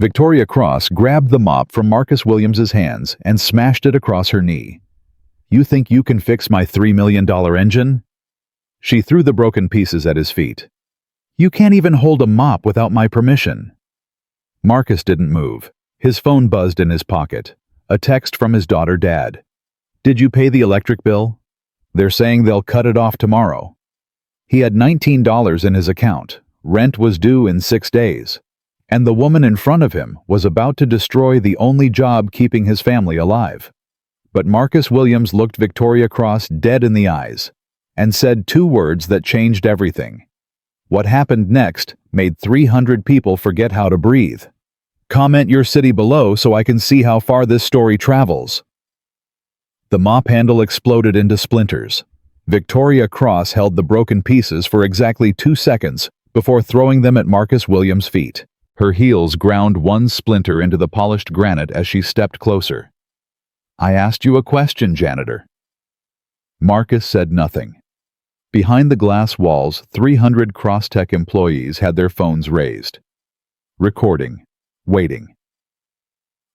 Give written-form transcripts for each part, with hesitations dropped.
Victoria Cross grabbed the mop from Marcus Williams's hands and smashed it across her knee. "You think you can fix my $3 million engine?" She threw the broken pieces at his feet. "You can't even hold a mop without my permission." Marcus didn't move. His phone buzzed in his pocket. A text from his daughter, "Dad, did you pay the electric bill? They're saying they'll cut it off tomorrow." He had $19 in his account. Rent was due in 6 days. And the woman in front of him was about to destroy the only job keeping his family alive. But Marcus Williams looked Victoria Cross dead in the eyes and said 2 words that changed everything. What happened next made 300 people forget how to breathe. Comment your city below so I can see how far this story travels. The mop handle exploded into splinters. Victoria Cross held the broken pieces for exactly 2 seconds before throwing them at Marcus Williams' feet. Her heels ground one splinter into the polished granite as she stepped closer. "I asked you a question, janitor." Marcus said nothing. Behind the glass walls, 300 Crosstech employees had their phones raised. Recording. Waiting.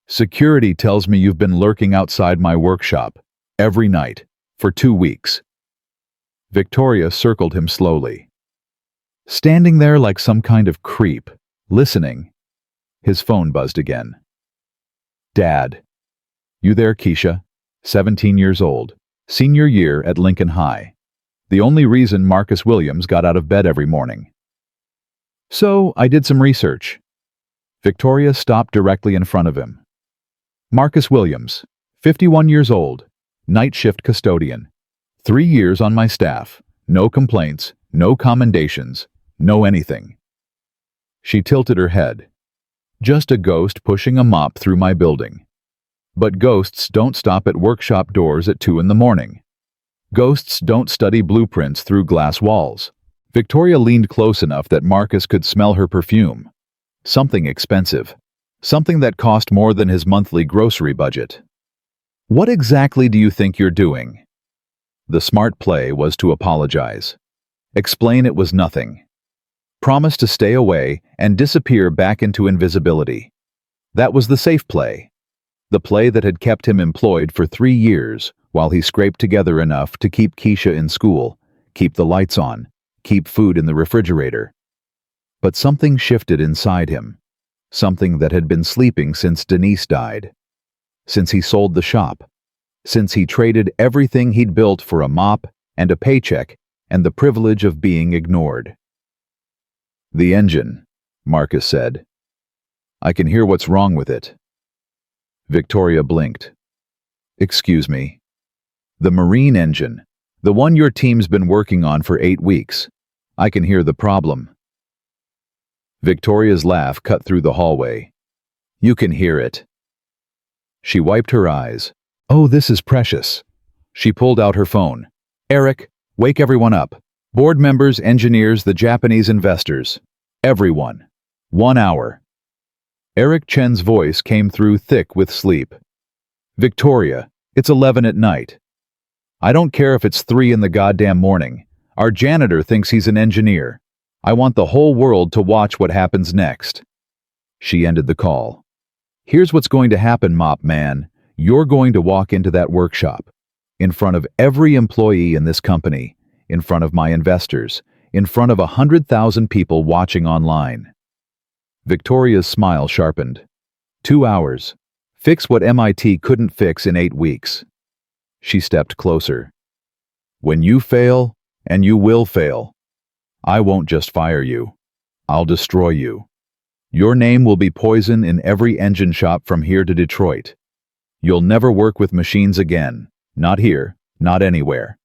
"Security tells me you've been lurking outside my workshop, every night, for 2 weeks." Victoria circled him slowly. Standing there like some kind of creep, listening. His phone buzzed again. "Dad. You there, Keisha? 17 years old. Senior year at Lincoln High. The only reason Marcus Williams got out of bed every morning." "So, I did some research." Victoria stopped directly in front of him. "Marcus Williams, 51 years old, night shift custodian. 3 years on my staff. No complaints, no commendations, no anything." She tilted her head. "Just a ghost pushing a mop through my building. But ghosts don't stop at workshop doors at 2 in the morning. Ghosts don't study blueprints through glass walls." Victoria leaned close enough that Marcus could smell her perfume. Something expensive. Something that cost more than his monthly grocery budget. "What exactly do you think you're doing?" The smart play was to apologize. Explain it was nothing. Promise to stay away and disappear back into invisibility. That was the safe play. The play that had kept him employed for 3 years while he scraped together enough to keep Keisha in school, keep the lights on, keep food in the refrigerator. But something shifted inside him. Something that had been sleeping since Denise died. Since he sold the shop. Since he traded everything he'd built for a mop and a paycheck and the privilege of being ignored. "The engine," Marcus said. "I can hear what's wrong with it." Victoria blinked. "Excuse me." "The marine engine, the one your team's been working on for 8 weeks. I can hear the problem." Victoria's laugh cut through the hallway. "You can hear it." She wiped her eyes. "Oh, this is precious." She pulled out her phone. "Eric, wake everyone up. Board members, engineers, the Japanese investors. Everyone. 1 hour." Eric Chen's voice came through thick with sleep. "Victoria, it's 11 at night. I don't care if it's 3 in the goddamn morning. Our janitor thinks he's an engineer. I want the whole world to watch what happens next." She ended the call. "Here's what's going to happen, Mop Man. You're going to walk into that workshop. In front of every employee in this company. In front of my investors. In front of 100,000 people watching online." Victoria's smile sharpened. 2 hours. Fix what MIT couldn't fix in 8 weeks. She stepped closer. "When you fail, and you will fail, I won't just fire you. I'll destroy you. Your name will be poison in every engine shop from here to Detroit. You'll never work with machines again. Not here, not anywhere."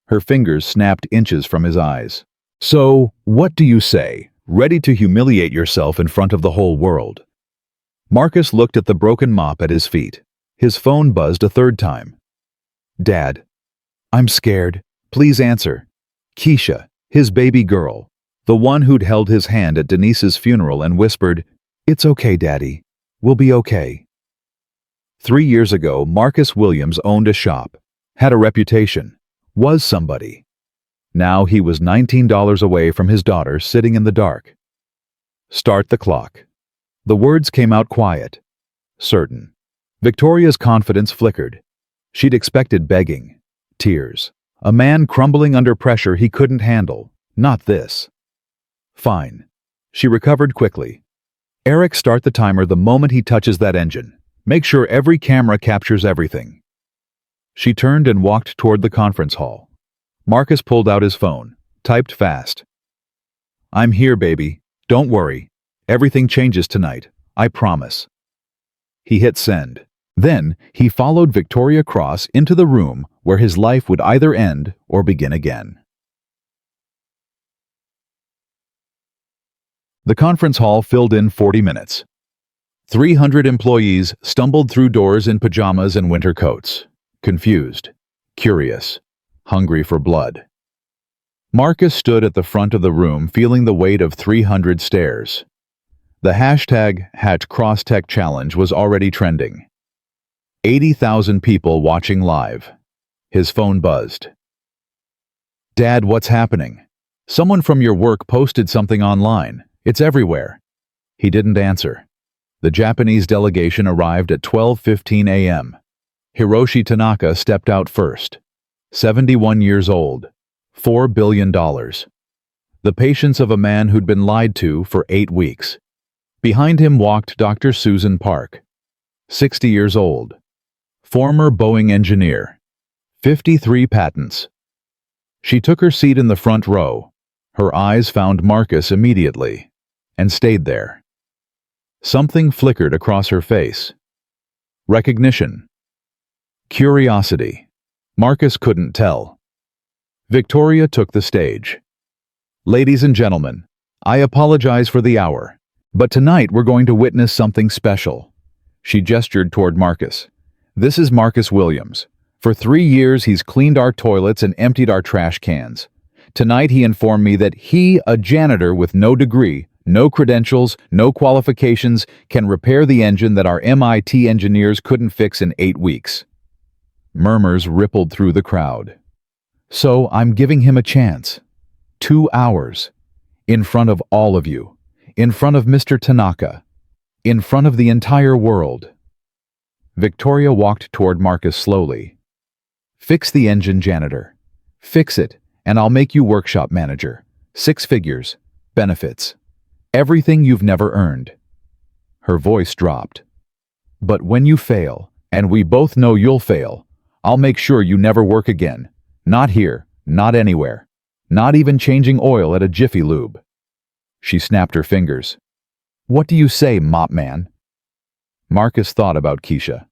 Her fingers snapped inches from his eyes. "So, what do you say? Ready to humiliate yourself in front of the whole world?" Marcus looked at the broken mop at his feet. His phone buzzed a 3rd time. "Dad, I'm scared. Please answer." Keisha, his baby girl, the one who'd held his hand at Denise's funeral and whispered, "It's okay, Daddy. We'll be okay." 3 years ago, Marcus Williams owned a shop, had a reputation, was somebody. Now he was $19 away from his daughter sitting in the dark. "Start the clock." The words came out quiet, certain. Victoria's confidence flickered. She'd expected begging, tears, a man crumbling under pressure he couldn't handle. Not this. Fine. She recovered quickly. Eric, start the timer the moment he touches that engine. Make sure every camera captures everything. She turned and walked toward the conference hall. Marcus pulled out his phone, typed fast. I'm here, baby. Don't worry. Everything changes tonight. I promise. He hit send. Then, he followed Victoria Cross into the room where his life would either end or begin again. The conference hall filled in 40 minutes. 300 employees stumbled through doors in pajamas and winter coats, confused, curious, hungry for blood. Marcus stood at the front of the room feeling the weight of 300 stares. The hashtag #CrossTech Challenge was already trending. 80,000 people watching live. His phone buzzed. Dad, what's happening? Someone from your work posted something online. It's everywhere. He didn't answer. The Japanese delegation arrived at 12:15 a.m. Hiroshi Tanaka stepped out first. 71 years old. $4 billion. The patience of a man who'd been lied to for 8 weeks. Behind him walked Dr. Susan Park. 60 years old. Former Boeing engineer. 53 patents. She took her seat in the front row. Her eyes found Marcus immediately, and stayed there. Something flickered across her face. Recognition. Curiosity. Marcus couldn't tell. Victoria took the stage. Ladies and gentlemen, I apologize for the hour, but tonight we're going to witness something special. She gestured toward Marcus. This is Marcus Williams. For 3 years he's cleaned our toilets and emptied our trash cans. Tonight he informed me that he, a janitor with no degree, no credentials, no qualifications, can repair the engine that our MIT engineers couldn't fix in 8 weeks. Murmurs rippled through the crowd. So I'm giving him a chance. 2 hours. In front of all of you. In front of Mr. Tanaka. In front of the entire world. Victoria walked toward Marcus slowly. Fix the engine, janitor. Fix it, and I'll make you workshop manager. 6 figures. Benefits. Everything you've never earned. Her voice dropped. But when you fail, and we both know you'll fail, I'll make sure you never work again. Not here, not anywhere. Not even changing oil at a Jiffy Lube. She snapped her fingers. What do you say, mop man? Marcus thought about Keisha.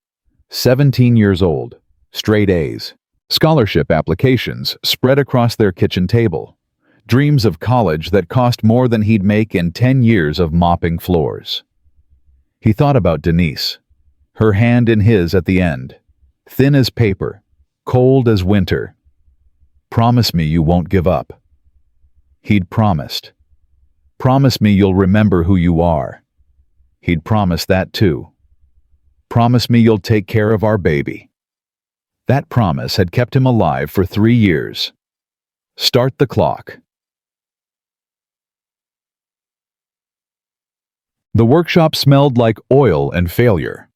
17 years old. Straight A's. Scholarship applications spread across their kitchen table. Dreams of college that cost more than he'd make in 10 years of mopping floors. He thought about Denise. Her hand in his at the end. Thin as paper. Cold as winter. Promise me you won't give up. He'd promised. Promise me you'll remember who you are. He'd promised that too. Promise me you'll take care of our baby. That promise had kept him alive for 3 years. Start the clock. The workshop smelled like oil and failure.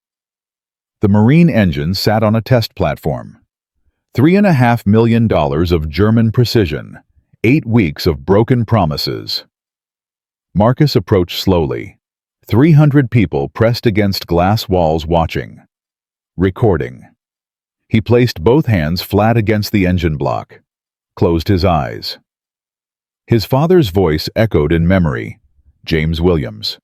The marine engine sat on a test platform. $3.5 million of German precision. 8 weeks of broken promises. Marcus approached slowly. 300 people pressed against glass walls watching. Recording. He placed both hands flat against the engine block. Closed his eyes. His father's voice echoed in memory. James Williams.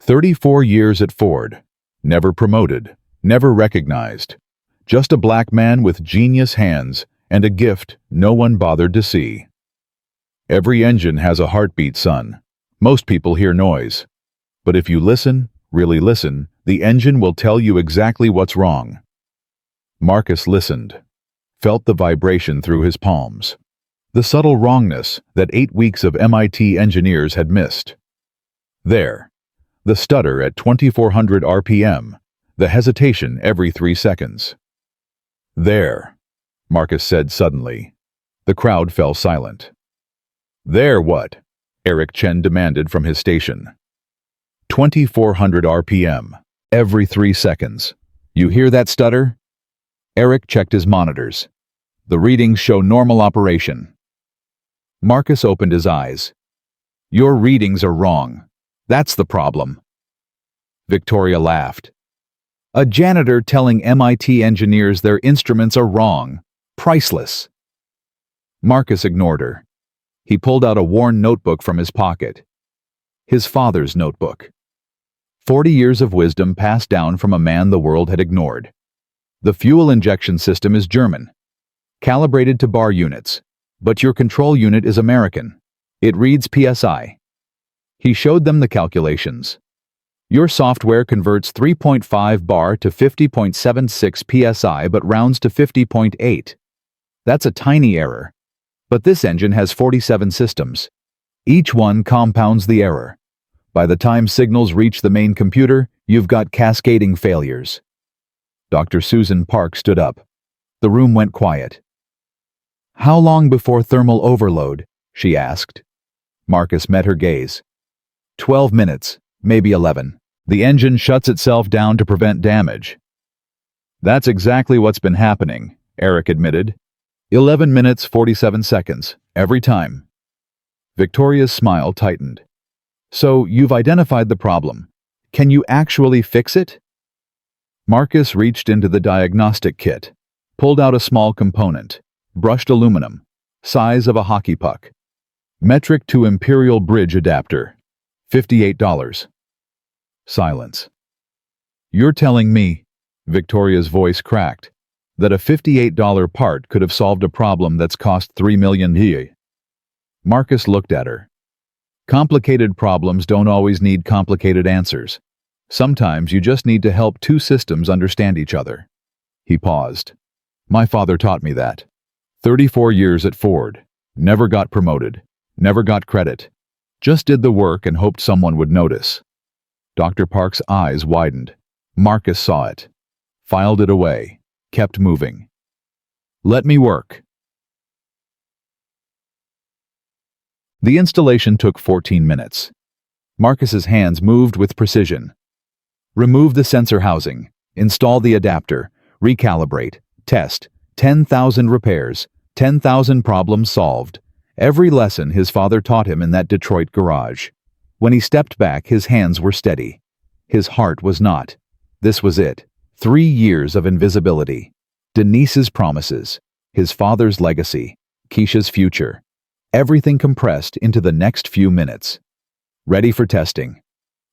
34 years at Ford. Never promoted. Never recognized. Just a black man with genius hands and a gift no one bothered to see. Every engine has a heartbeat, son. Most people hear noise. But if you listen, really listen, the engine will tell you exactly what's wrong. Marcus listened. Felt the vibration through his palms. The subtle wrongness that 8 weeks of MIT engineers had missed. There. The stutter at 2400 RPM. The hesitation every 3 seconds. There, Marcus said suddenly. The crowd fell silent. There what? Eric Chen demanded from his station. 2,400 RPM. Every 3 seconds. You hear that stutter? Eric checked his monitors. The readings show normal operation. Marcus opened his eyes. Your readings are wrong. That's the problem. Victoria laughed. A janitor telling MIT engineers their instruments are wrong. Priceless. Marcus ignored her. He pulled out a worn notebook from his pocket. His father's notebook. 40 years of wisdom passed down from a man the world had ignored. The fuel injection system is German, calibrated to bar units, but your control unit is American. It reads PSI. He showed them the calculations. Your software converts 3.5 bar to 50.76 PSI but rounds to 50.8. That's a tiny error. But this engine has 47 systems. Each one compounds the error. By the time signals reach the main computer, you've got cascading failures. Dr. Susan Park stood up. The room went quiet. How long before thermal overload? She asked. Marcus met her gaze. 12 minutes, maybe 11. The engine shuts itself down to prevent damage. That's exactly what's been happening, Eric admitted. 11 minutes, 47 seconds, every time. Victoria's smile tightened. So, you've identified the problem. Can you actually fix it? Marcus reached into the diagnostic kit, pulled out a small component, brushed aluminum, size of a hockey puck. Metric to imperial bridge adapter, $58. Silence. You're telling me, Victoria's voice cracked, that a $58 part could have solved a problem that's cost $3 million. Marcus looked at her. Complicated problems don't always need complicated answers. Sometimes you just need to help two systems understand each other. He paused. My father taught me that. 34 years at Ford. Never got promoted. Never got credit. Just did the work and hoped someone would notice. Dr. Park's eyes widened. Marcus saw it. Filed it away. Kept moving. Let me work. The installation took 14 minutes. Marcus's hands moved with precision. Remove the sensor housing, install the adapter, recalibrate, test, 10,000 repairs, 10,000 problems solved. Every lesson his father taught him in that Detroit garage. When he stepped back, his hands were steady. His heart was not. This was it. 3 years of invisibility. Denise's promises. His father's legacy. Keisha's future. Everything compressed into the next few minutes. Ready for testing.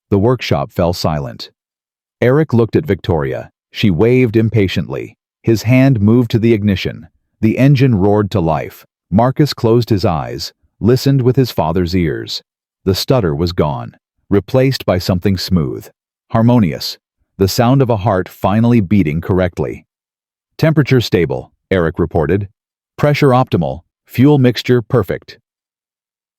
The workshop fell silent. Eric looked at Victoria. She waved impatiently. His hand moved to the ignition. The engine roared to life. Marcus closed his eyes, listened with his father's ears. The stutter was gone, replaced by something smooth, harmonious, the sound of a heart finally beating correctly. Temperature stable, Eric reported. Pressure optimal, fuel mixture perfect.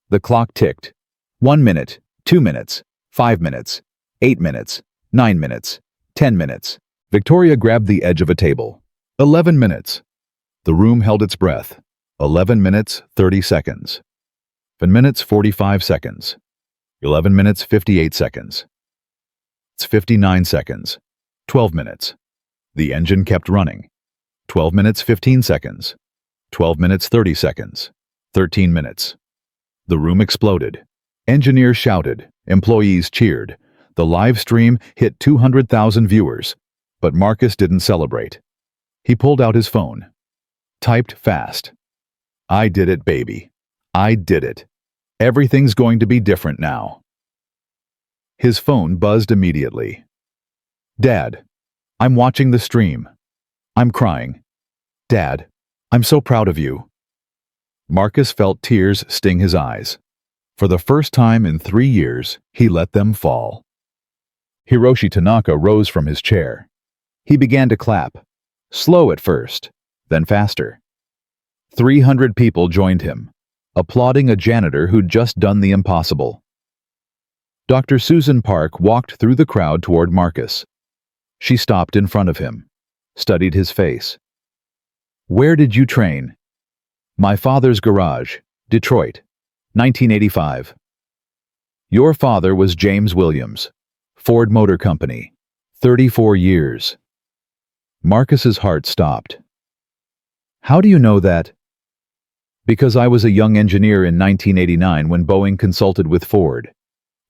The clock ticked. 1 minute, 2 minutes, 5 minutes, 8 minutes, 9 minutes, 10 minutes. Victoria grabbed the edge of a table. 11 minutes. The room held its breath. 11 minutes, 30 seconds. 11 minutes, 45 seconds. 11 minutes, 58 seconds. It's 59 seconds. 12 minutes. The engine kept running. 12 minutes, 15 seconds. 12 minutes, 30 seconds. 13 minutes. The room exploded. Engineers shouted. Employees cheered. The live stream hit 200,000 viewers. But Marcus didn't celebrate. He pulled out his phone. Typed fast. I did it, baby. I did it. Everything's going to be different now. His phone buzzed immediately. Dad, I'm watching the stream. I'm crying. Dad, I'm so proud of you. Marcus felt tears sting his eyes. For the first time in 3 years, he let them fall. Hiroshi Tanaka rose from his chair. He began to clap. Slow at first, then faster. 300 people joined him, applauding a janitor who'd just done the impossible. Dr. Susan Park walked through the crowd toward Marcus. She stopped in front of him, studied his face. Where did you train? My father's garage, Detroit, 1985. Your father was James Williams, Ford Motor Company. 34 years. Marcus's heart stopped. How do you know that? Because I was a young engineer in 1989 when Boeing consulted with Ford.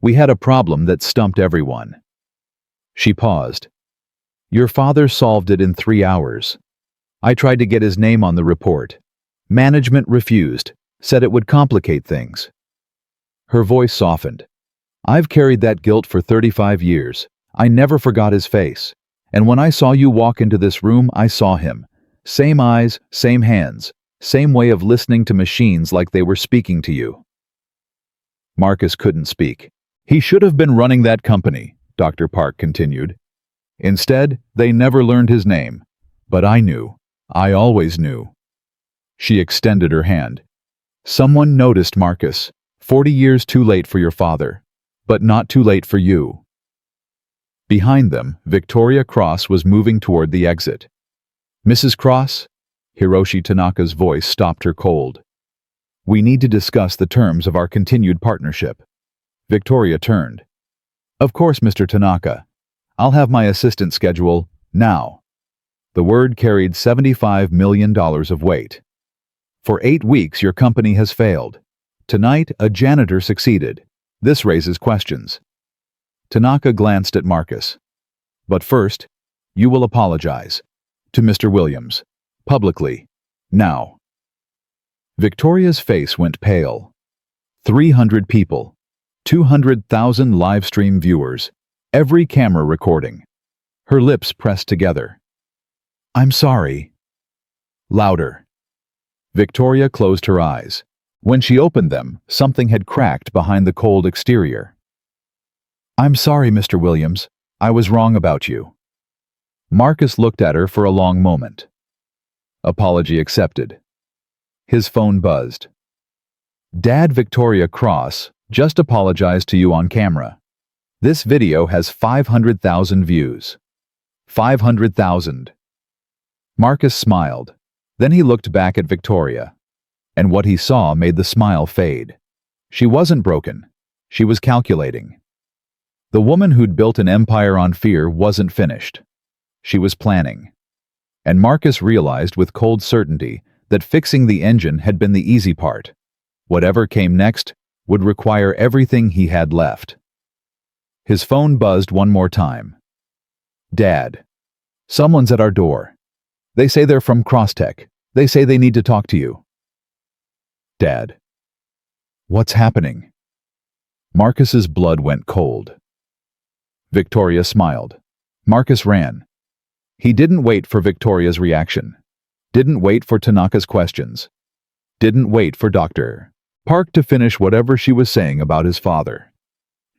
We had a problem that stumped everyone. She paused. Your father solved it in 3 hours. I tried to get his name on the report. Management refused, said it would complicate things. Her voice softened. I've carried that guilt for 35 years. I never forgot his face. And when I saw you walk into this room, I saw him. Same eyes, same hands, same way of listening to machines like they were speaking to you. Marcus couldn't speak. He should have been running that company, Dr. Park continued. Instead, they never learned his name. But I knew. I always knew. She extended her hand. Someone noticed, Marcus. 40 years too late for your father. But not too late for you. Behind them, Victoria Cross was moving toward the exit. Mrs. Cross? Hiroshi Tanaka's voice stopped her cold. We need to discuss the terms of our continued partnership. Victoria turned. Of course, Mr. Tanaka. I'll have my assistant schedule now. The word carried $75 million of weight. For 8 weeks, your company has failed. Tonight, a janitor succeeded. This raises questions. Tanaka glanced at Marcus. But first, you will apologize. To Mr. Williams. Publicly. Now. Victoria's face went pale. 300 people. 200,000 live stream viewers. Every camera recording. Her lips pressed together. I'm sorry. Louder. Victoria closed her eyes. When she opened them, something had cracked behind the cold exterior. I'm sorry, Mr. Williams. I was wrong about you. Marcus looked at her for a long moment. Apology accepted. His phone buzzed. Dad, Victoria Cross just apologized to you on camera. This video has 500,000 views. 500,000. Marcus smiled. Then he looked back at Victoria. And what he saw made the smile fade. She wasn't broken. She was calculating. The woman who'd built an empire on fear wasn't finished. She was planning. And Marcus realized with cold certainty that fixing the engine had been the easy part. Whatever came next would require everything he had left. His phone buzzed one more time. Dad. Someone's at our door. They say they're from Crosstech. They say they need to talk to you. Dad. What's happening? Marcus's blood went cold. Victoria smiled. Marcus ran. He didn't wait for Victoria's reaction. Didn't wait for Tanaka's questions. Didn't wait for Dr. Park to finish whatever she was saying about his father.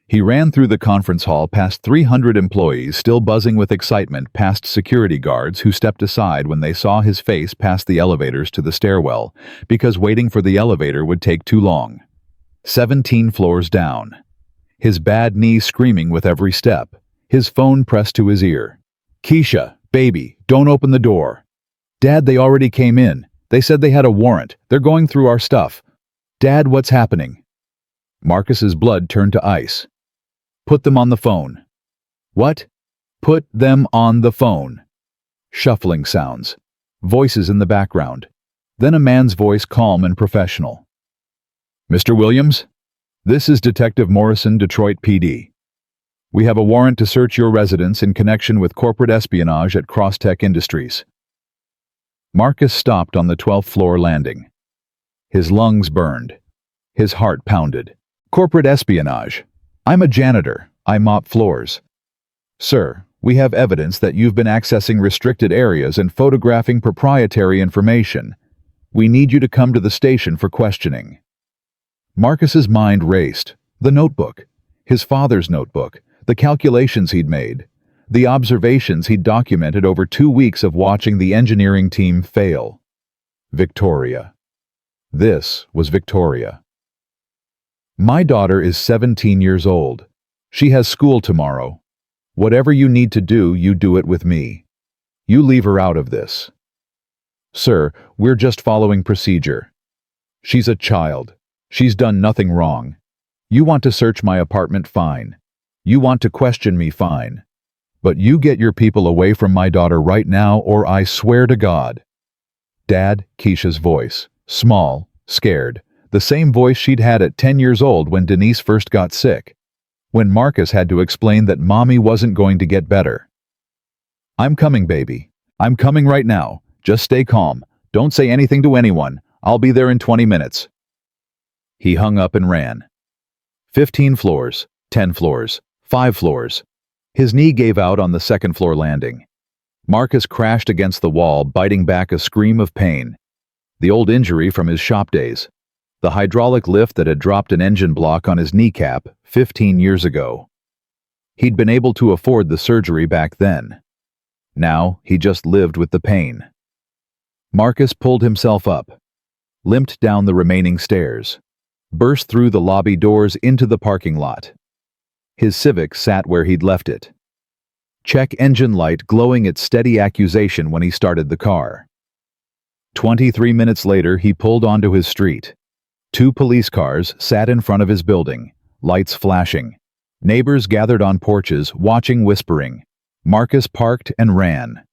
He ran through the conference hall past 300 employees still buzzing with excitement, past security guards who stepped aside when they saw his face past the elevators to the stairwell because waiting for the elevator would take too long. 17 floors down. His bad knee screaming with every step. His phone pressed to his ear. Keisha, baby, don't open the door. Dad, they already came in. They said they had a warrant. They're going through our stuff. Dad, what's happening? Marcus's blood turned to ice. Put them on the phone. What? Put them on the phone. Shuffling sounds. Voices in the background. Then a man's voice, calm and professional. Mr. Williams? This is Detective Morrison, Detroit PD. We have a warrant to search your residence in connection with corporate espionage at Crosstech Industries. Marcus stopped on the 12th floor landing. His lungs burned. His heart pounded. Corporate espionage. I'm a janitor. I mop floors. Sir, we have evidence that you've been accessing restricted areas and photographing proprietary information. We need you to come to the station for questioning. Marcus's mind raced. The notebook. His father's notebook. The calculations he'd made. The observations he'd documented over 2 weeks of watching the engineering team fail. Victoria. This was Victoria. My daughter is 17 years old. She has school tomorrow. Whatever you need to do, you do it with me. You leave her out of this. Sir, we're just following procedure. She's a child. She's done nothing wrong. You want to search my apartment, fine. You want to question me, fine. But you get your people away from my daughter right now, or I swear to God. Dad, Keisha's voice. Small, scared. The same voice she'd had at 10 years old when Denise first got sick. When Marcus had to explain that Mommy wasn't going to get better. I'm coming, baby. I'm coming right now. Just stay calm. Don't say anything to anyone. I'll be there in 20 minutes. He hung up and ran. 15 floors, 10 floors, 5 floors. His knee gave out on the second-floor landing. Marcus crashed against the wall, biting back a scream of pain. The old injury from his shop days. The hydraulic lift that had dropped an engine block on his kneecap 15 years ago. He'd been able to afford the surgery back then. Now, he just lived with the pain. Marcus pulled himself up, limped down the remaining stairs, burst through the lobby doors into the parking lot. His Civic sat where he'd left it. Check engine light glowing its steady accusation when he started the car. 23 minutes later, he pulled onto his street. 2 police cars sat in front of his building, lights flashing. Neighbors gathered on porches, watching, whispering. Marcus parked and ran.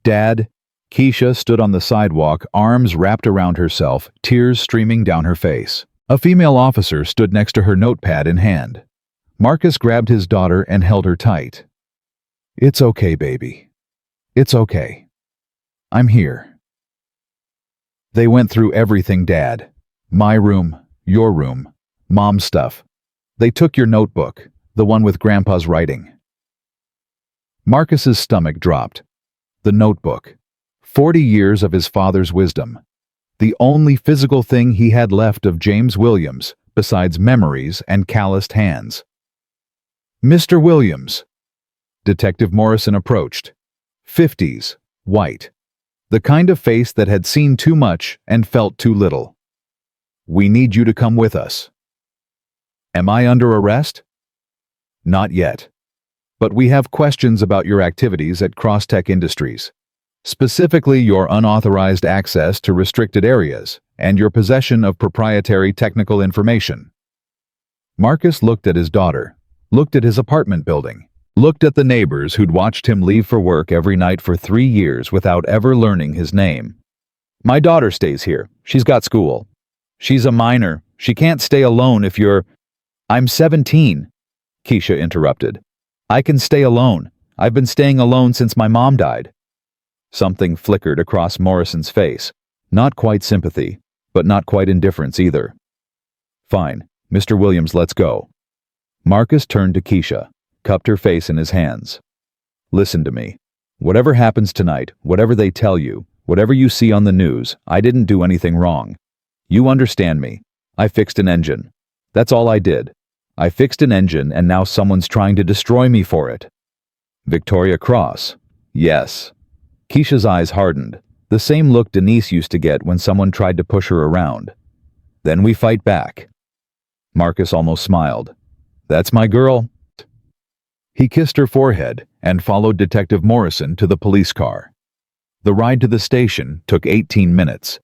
Dad, Keisha stood on the sidewalk, arms wrapped around herself, tears streaming down her face. A female officer stood next to her, notepad in hand. Marcus grabbed his daughter and held her tight. It's okay, baby. It's okay. I'm here. They went through everything, Dad. My room, your room, Mom's stuff. They took your notebook, the one with Grandpa's writing. Marcus's stomach dropped. The notebook. 40 years of his father's wisdom. The only physical thing he had left of James Williams, besides memories and calloused hands. Mr. Williams. Detective Morrison approached. 50s, white. The kind of face that had seen too much and felt too little. We need you to come with us. Am I under arrest? Not yet. But we have questions about your activities at Crosstech Industries. Specifically your unauthorized access to restricted areas and your possession of proprietary technical information. Marcus looked at his daughter, looked at his apartment building, looked at the neighbors who'd watched him leave for work every night for 3 years without ever learning his name. My daughter stays here. She's got school. She's a minor. She can't stay alone if you're... I'm 17, Keisha interrupted. I can stay alone. I've been staying alone since my mom died. Something flickered across Morrison's face. Not quite sympathy, but not quite indifference either. Fine, Mr. Williams, let's go. Marcus turned to Keisha, cupped her face in his hands. Listen to me. Whatever happens tonight, whatever they tell you, whatever you see on the news, I didn't do anything wrong. You understand me. I fixed an engine. That's all I did. I fixed an engine and now someone's trying to destroy me for it. Victoria Cross. Yes. Keisha's eyes hardened, the same look Denise used to get when someone tried to push her around. Then we fight back. Marcus almost smiled. That's my girl. He kissed her forehead and followed Detective Morrison to the police car. The ride to the station took 18 minutes.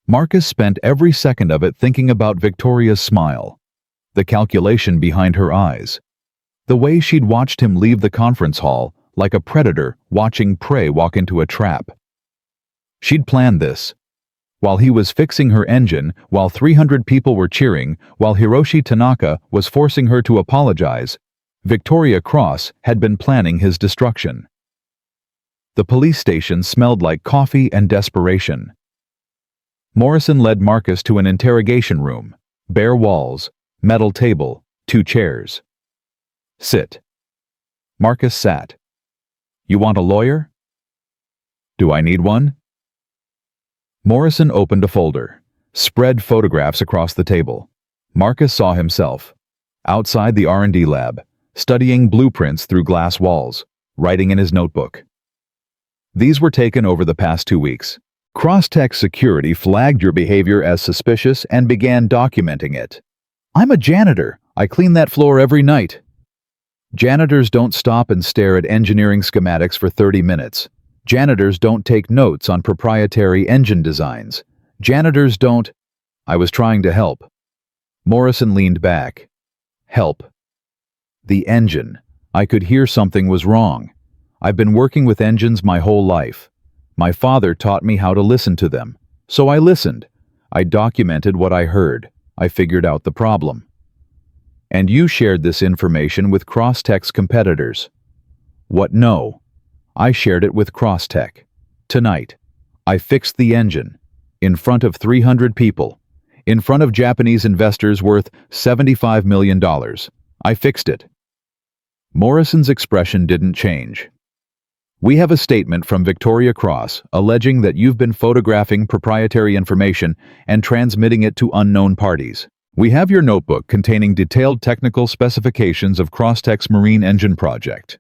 Marcus spent every second of it thinking about Victoria's smile, the calculation behind her eyes, the way she'd watched him leave the conference hall like a predator watching prey walk into a trap. She'd planned this. While he was fixing her engine, while 300 people were cheering, while Hiroshi Tanaka was forcing her to apologize, Victoria Cross had been planning his destruction. The police station smelled like coffee and desperation. Morrison led Marcus to an interrogation room, bare walls, metal table, 2 chairs. Sit. Marcus sat. You want a lawyer? Do I need one? Morrison opened a folder, spread photographs across the table. Marcus saw himself, outside the R&D lab, studying blueprints through glass walls, writing in his notebook. These were taken over the past 2 weeks. Crosstech Security flagged your behavior as suspicious and began documenting it. I'm a janitor. I clean that floor every night. Janitors don't stop and stare at engineering schematics for 30 minutes. Janitors don't take notes on proprietary engine designs. Janitors don't... I was trying to help. Morrison leaned back. Help. The engine. I could hear something was wrong. I've been working with engines my whole life. My father taught me how to listen to them. So I listened. I documented what I heard. I figured out the problem. And you shared this information with Crosstech's competitors. What? No. I shared it with Crosstech. Tonight, I fixed the engine. In front of 300 people. In front of Japanese investors worth $75 million. I fixed it. Morrison's expression didn't change. We have a statement from Victoria Cross alleging that you've been photographing proprietary information and transmitting it to unknown parties. We have your notebook containing detailed technical specifications of Crosstech's marine engine project.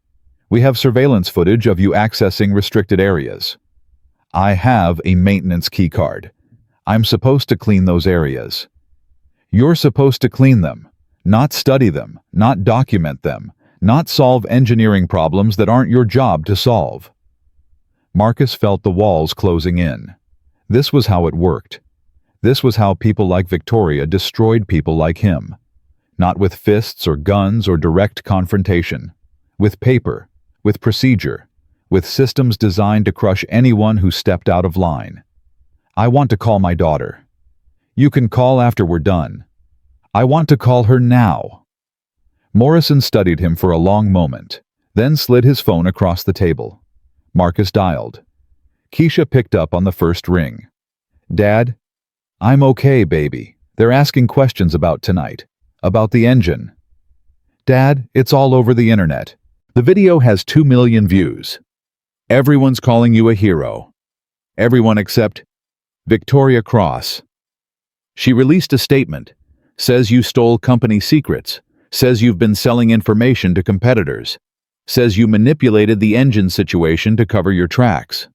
We have surveillance footage of you accessing restricted areas. I have a maintenance key card. I'm supposed to clean those areas. You're supposed to clean them, not study them, not document them, not solve engineering problems that aren't your job to solve. Marcus felt the walls closing in. This was how it worked. This was how people like Victoria destroyed people like him. Not with fists or guns or direct confrontation. With paper, with procedure, with systems designed to crush anyone who stepped out of line. I want to call my daughter. You can call after we're done. I want to call her now. Morrison studied him for a long moment, then slid his phone across the table. Marcus dialed. Keisha picked up on the first ring. Dad? I'm okay, baby. They're asking questions about tonight. About the engine. Dad, it's all over the internet. The video has 2 million views. Everyone's calling you a hero. Everyone except Victoria Cross. She released a statement. Says you stole company secrets. Says you've been selling information to competitors. Says you manipulated the engine situation to cover your tracks.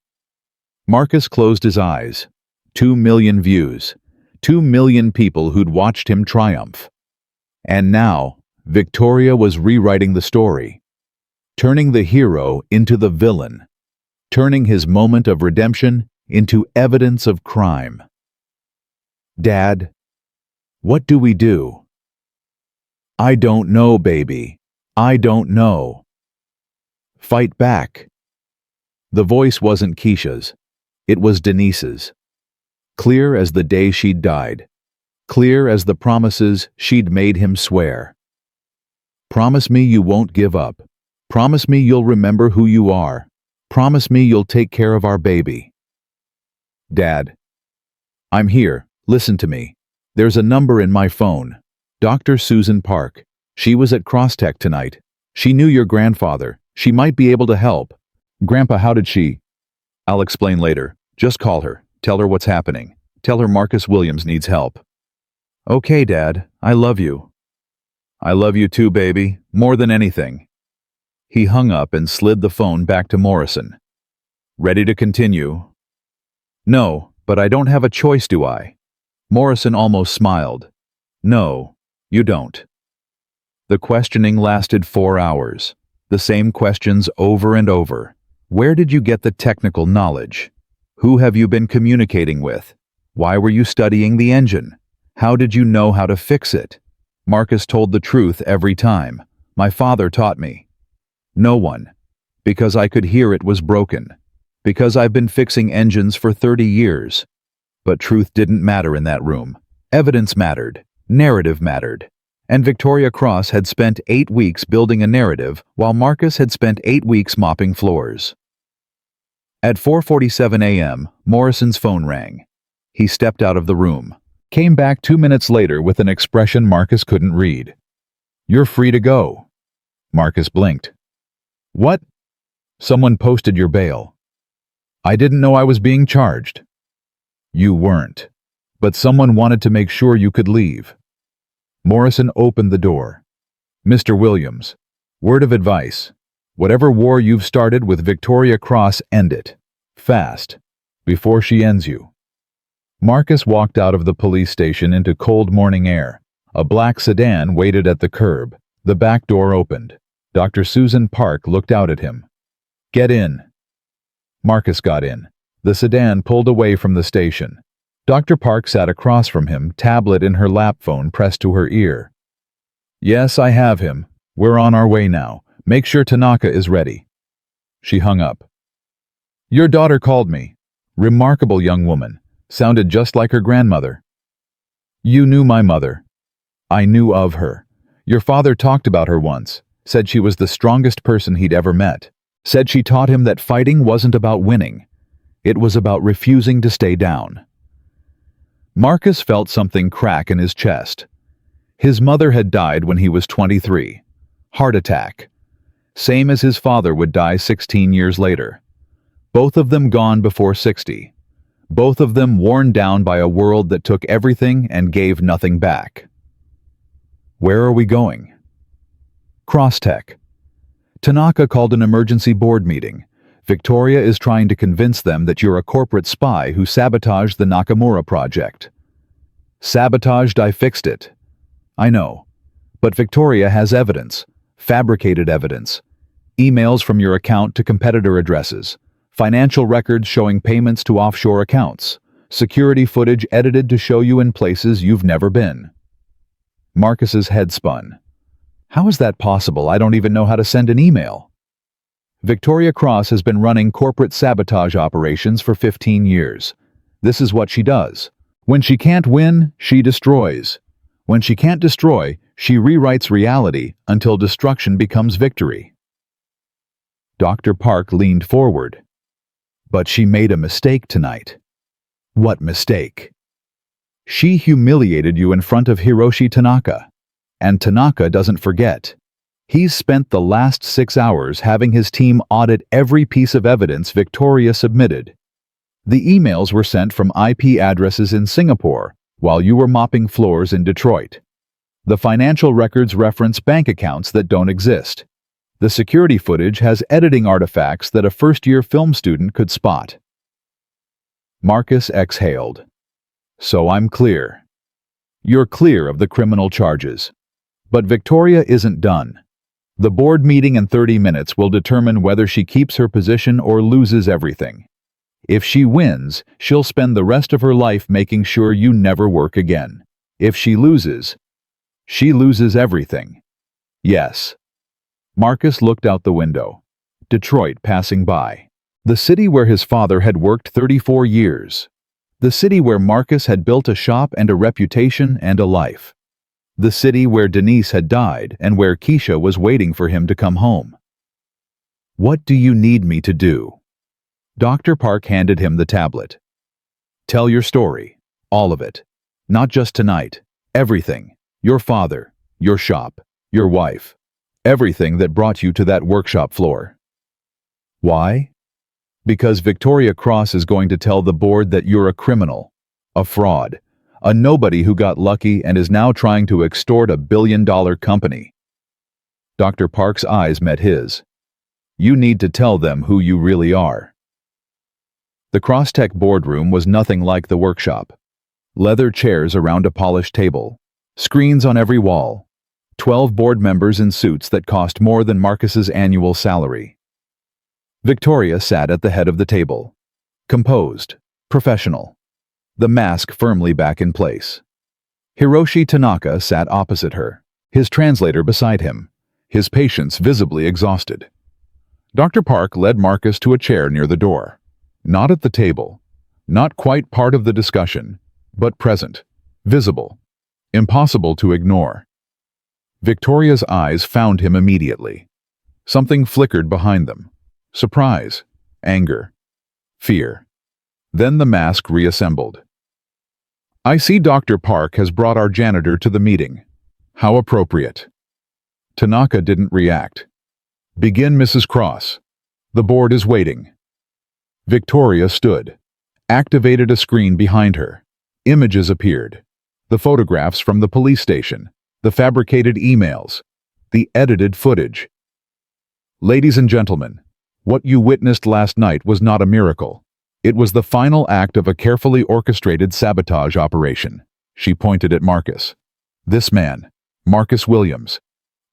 Marcus closed his eyes. 2 million views. 2 million people who'd watched him triumph. And now, Victoria was rewriting the story. Turning the hero into the villain. Turning his moment of redemption into evidence of crime. Dad, what do we do? I don't know, baby. I don't know. Fight back. The voice wasn't Keisha's. It was Denise's. Clear as the day she'd died. Clear as the promises she'd made him swear. Promise me you won't give up. Promise me you'll remember who you are. Promise me you'll take care of our baby. Dad. I'm here. Listen to me. There's a number in my phone. Dr. Susan Park. She was at Crosstech tonight. She knew your grandfather. She might be able to help. Grandpa, how did she? I'll explain later. Just call her. Tell her what's happening. Tell her Marcus Williams needs help. Okay, Dad. I love you. I love you too, baby. More than anything. He hung up and slid the phone back to Morrison. Ready to continue? No, but I don't have a choice, do I? Morrison almost smiled. No, you don't. The questioning lasted 4 hours. The same questions over and over. Where did you get the technical knowledge? Who have you been communicating with? Why were you studying the engine? How did you know how to fix it? Marcus told the truth every time. My father taught me. No one. Because I could hear it was broken. Because I've been fixing engines for 30 years. But truth didn't matter in that room. Evidence mattered. Narrative mattered. And Victoria Cross had spent 8 weeks building a narrative while Marcus had spent 8 weeks mopping floors. At 4:47 a.m., Morrison's phone rang. He stepped out of the room. Came back 2 minutes later with an expression Marcus couldn't read. You're free to go. Marcus blinked. What? Someone posted your bail. I didn't know I was being charged. You weren't. But someone wanted to make sure you could leave. Morrison opened the door. Mr. Williams, word of advice. Whatever war you've started with Victoria Cross, end it. Fast. Before she ends you. Marcus walked out of the police station into cold morning air. A black sedan waited at the curb. The back door opened. Dr. Susan Park looked out at him. Get in. Marcus got in. The sedan pulled away from the station. Dr. Park sat across from him, tablet in her lap phone pressed to her ear. Yes, I have him. We're on our way now. Make sure Tanaka is ready. She hung up. Your daughter called me. Remarkable young woman. Sounded just like her grandmother. You knew my mother. I knew of her. Your father talked about her once. Said she was the strongest person he'd ever met. Said she taught him that fighting wasn't about winning. It was about refusing to stay down. Marcus felt something crack in his chest. His mother had died when he was 23. Heart attack. Same as his father would die 16 years later. Both of them gone before 60. Both of them worn down by a world that took everything and gave nothing back. Where are we going? Crosstech. Tanaka called an emergency board meeting. Victoria is trying to convince them that you're a corporate spy who sabotaged the Nakamura project. Sabotaged, I fixed it. I know. But Victoria has evidence. Fabricated evidence. Emails from your account to competitor addresses. Financial records showing payments to offshore accounts. Security footage edited to show you in places you've never been. Marcus's head spun. How is that possible? I don't even know how to send an email. Victoria Cross has been running corporate sabotage operations for 15 years. This is what she does. When she can't win, she destroys. When she can't destroy, she rewrites reality until destruction becomes victory. Dr. Park leaned forward. But she made a mistake tonight. What mistake? She humiliated you in front of Hiroshi Tanaka. And Tanaka doesn't forget. He's spent the last 6 hours having his team audit every piece of evidence Victoria submitted. The emails were sent from IP addresses in Singapore while you were mopping floors in Detroit. The financial records reference bank accounts that don't exist. The security footage has editing artifacts that a first-year film student could spot. Marcus exhaled. So I'm clear. You're clear of the criminal charges. But Victoria isn't done. The board meeting in 30 minutes will determine whether she keeps her position or loses everything. If she wins, she'll spend the rest of her life making sure you never work again. If she loses everything. Yes. Marcus looked out the window. Detroit passing by. The city where his father had worked 34 years. The city where Marcus had built a shop and a reputation and a life. The city where Denise had died and where Keisha was waiting for him to come home. What do you need me to do? Dr. Park handed him the tablet. Tell your story. All of it. Not just tonight. Everything. Your father. Your shop. Your wife. Everything that brought you to that workshop floor. Why? Because Victoria Cross is going to tell the board that you're a criminal. A fraud. A nobody who got lucky and is now trying to extort a billion-dollar company. Dr. Park's eyes met his. You need to tell them who you really are. The Crosstech boardroom was nothing like the workshop. Leather chairs around a polished table. Screens on every wall. 12 board members in suits that cost more than Marcus's annual salary. Victoria sat at the head of the table. Composed. Professional. The mask firmly back in place. Hiroshi Tanaka sat opposite her, his translator beside him, his patience visibly exhausted. Dr. Park led Marcus to a chair near the door. Not at the table, not quite part of the discussion, but present, visible, impossible to ignore. Victoria's eyes found him immediately. Something flickered behind them. Surprise, anger, fear. Then the mask reassembled. I see Dr. Park has brought our janitor to the meeting. How appropriate. Tanaka didn't react. Begin, Mrs. Cross. The board is waiting. Victoria stood, activated a screen behind her. Images appeared. The photographs from the police station, the fabricated emails, the edited footage. Ladies and gentlemen, what you witnessed last night was not a miracle. It was the final act of a carefully orchestrated sabotage operation. She pointed at Marcus. This man, Marcus Williams,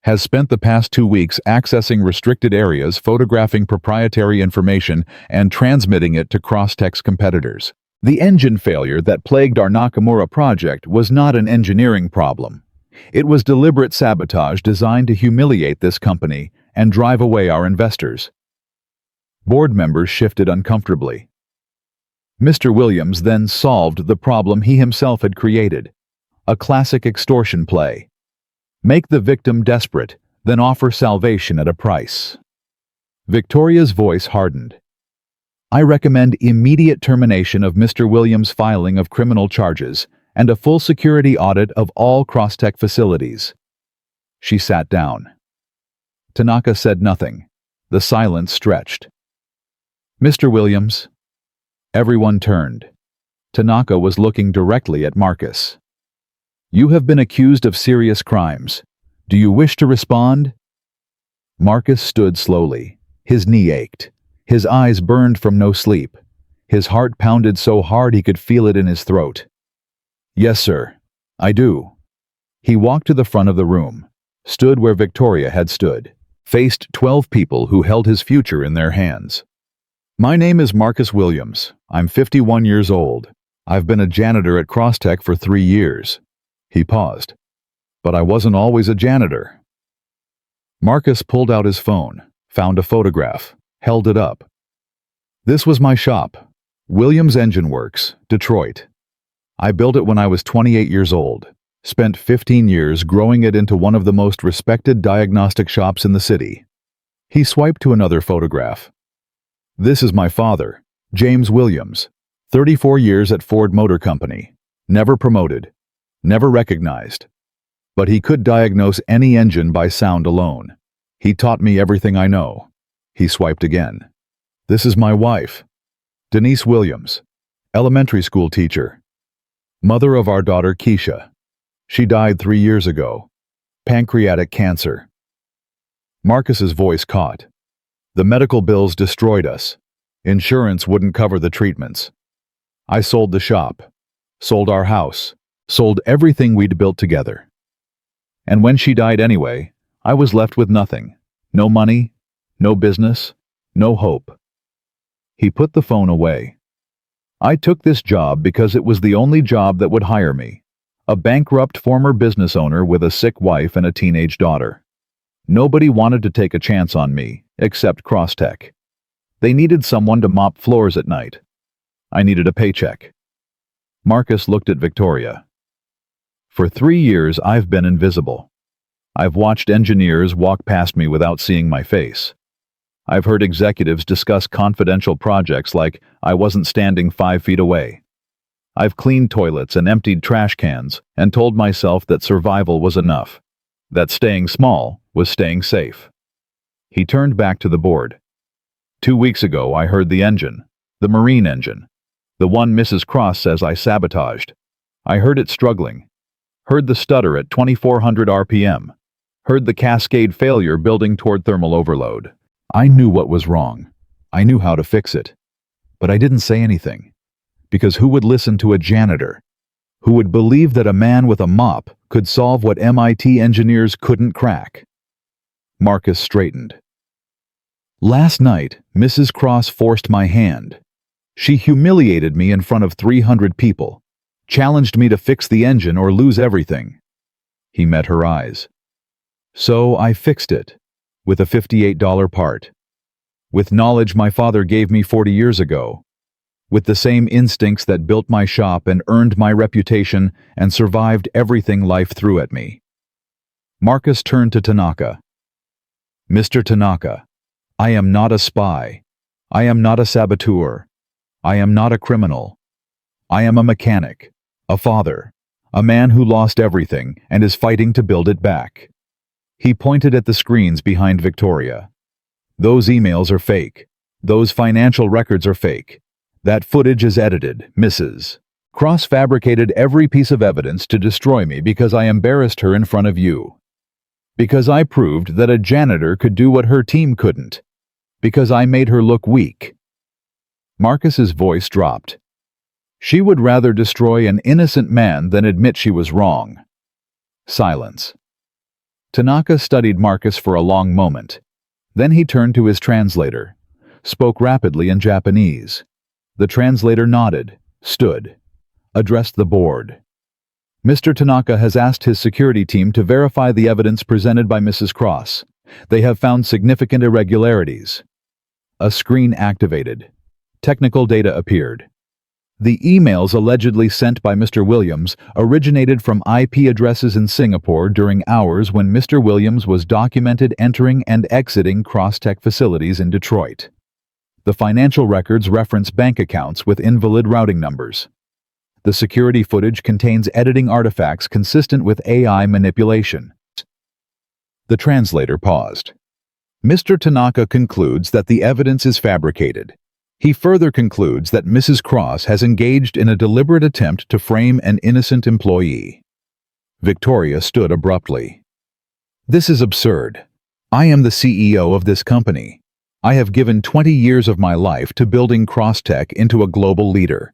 has spent the past 2 weeks accessing restricted areas, photographing proprietary information, and transmitting it to Crosstech's competitors. The engine failure that plagued our Nakamura project was not an engineering problem. It was deliberate sabotage designed to humiliate this company and drive away our investors. Board members shifted uncomfortably. Mr. Williams then solved the problem he himself had created. A classic extortion play. Make the victim desperate, then offer salvation at a price. Victoria's voice hardened. I recommend immediate termination of Mr. Williams' filing of criminal charges and a full security audit of all Crosstech facilities. She sat down. Tanaka said nothing. The silence stretched. Mr. Williams. Everyone turned. Tanaka was looking directly at Marcus. You have been accused of serious crimes. Do you wish to respond? Marcus stood slowly. His knee ached. His eyes burned from no sleep. His heart pounded so hard he could feel it in his throat. Yes, sir. I do. He walked to the front of the room, stood where Victoria had stood, faced 12 people who held his future in their hands. My name is Marcus Williams. I'm 51 years old. I've been a janitor at Crosstech for 3 years. He paused. But I wasn't always a janitor. Marcus pulled out his phone, found a photograph, held it up. This was my shop, Williams Engine Works, Detroit. I built it when I was 28 years old, spent 15 years growing it into one of the most respected diagnostic shops in the city. He swiped to another photograph. This is my father, James Williams, 34 years at Ford Motor Company, never promoted, never recognized. But he could diagnose any engine by sound alone. He taught me everything I know. He swiped again. This is my wife, Denise Williams, elementary school teacher, mother of our daughter Keisha. She died 3 years ago. Pancreatic cancer. Marcus's voice caught. The medical bills destroyed us. Insurance wouldn't cover the treatments. I sold the shop, sold our house, sold everything we'd built together. And when she died anyway, I was left with nothing. No money, no business, no hope. He put the phone away. I took this job because it was the only job that would hire me. A bankrupt former business owner with a sick wife and a teenage daughter. Nobody wanted to take a chance on me, except Crosstech. They needed someone to mop floors at night. I needed a paycheck. Marcus looked at Victoria. For 3 years, I've been invisible. I've watched engineers walk past me without seeing my face. I've heard executives discuss confidential projects like I wasn't standing 5 feet away. I've cleaned toilets and emptied trash cans and told myself that survival was enough, that staying small was staying safe. He turned back to the board. 2 weeks ago, I heard the engine, the marine engine, the one Mrs. Cross says I sabotaged. I heard it struggling. Heard the stutter at 2400 RPM. Heard the cascade failure building toward thermal overload. I knew what was wrong. I knew how to fix it. But I didn't say anything. Because who would listen to a janitor? Who would believe that a man with a mop could solve what MIT engineers couldn't crack? Marcus straightened. Last night, Mrs. Cross forced my hand. She humiliated me in front of 300 people. Challenged me to fix the engine or lose everything. He met her eyes. So I fixed it, with a $58 part. With knowledge my father gave me 40 years ago. With the same instincts that built my shop and earned my reputation and survived everything life threw at me. Marcus turned to Tanaka. Mr. Tanaka, I am not a spy. I am not a saboteur. I am not a criminal. I am a mechanic. A father, a man who lost everything and is fighting to build it back. He pointed at the screens behind Victoria. Those emails are fake. Those financial records are fake. That footage is edited, Mrs. Cross fabricated every piece of evidence to destroy me because I embarrassed her in front of you. Because I proved that a janitor could do what her team couldn't. Because I made her look weak. Marcus's voice dropped. She would rather destroy an innocent man than admit she was wrong. Silence. Tanaka studied Marcus for a long moment. Then he turned to his translator, spoke rapidly in Japanese. The translator nodded, stood, addressed the board. Mr. Tanaka has asked his security team to verify the evidence presented by Mrs. Cross. They have found significant irregularities. A screen activated. Technical data appeared. The emails allegedly sent by Mr. Williams originated from IP addresses in Singapore during hours when Mr. Williams was documented entering and exiting Crosstech facilities in Detroit. The financial records reference bank accounts with invalid routing numbers. The security footage contains editing artifacts consistent with AI manipulation. The translator paused. Mr. Tanaka concludes that the evidence is fabricated. He further concludes that Mrs. Cross has engaged in a deliberate attempt to frame an innocent employee. Victoria stood abruptly. This is absurd. I am the CEO of this company. I have given 20 years of my life to building Crosstech into a global leader.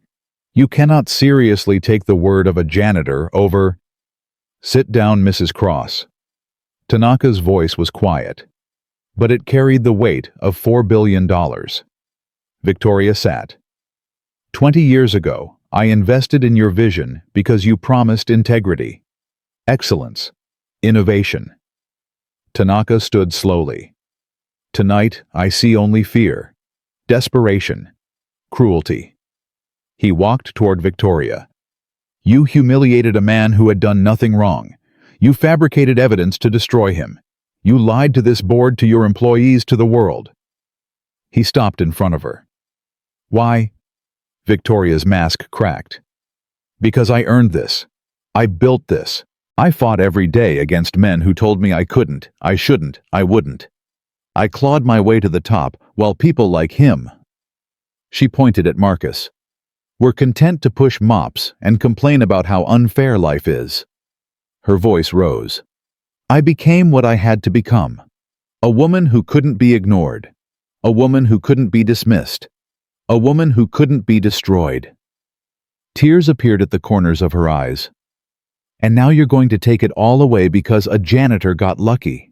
You cannot seriously take the word of a janitor over... Sit down, Mrs. Cross. Tanaka's voice was quiet, but it carried the weight of $4 billion. Victoria sat. 20 years ago, I invested in your vision because you promised integrity, excellence, innovation. Tanaka stood slowly. Tonight, I see only fear, desperation, cruelty. He walked toward Victoria. You humiliated a man who had done nothing wrong. You fabricated evidence to destroy him. You lied to this board, to your employees, to the world. He stopped in front of her. Why? Victoria's mask cracked. Because I earned this. I built this. I fought every day against men who told me I couldn't, I shouldn't, I wouldn't. I clawed my way to the top, while people like him... She pointed at Marcus. Were content to push mops and complain about how unfair life is. Her voice rose. I became what I had to become. A woman who couldn't be ignored. A woman who couldn't be dismissed. A woman who couldn't be destroyed. Tears appeared at the corners of her eyes. And now you're going to take it all away because a janitor got lucky.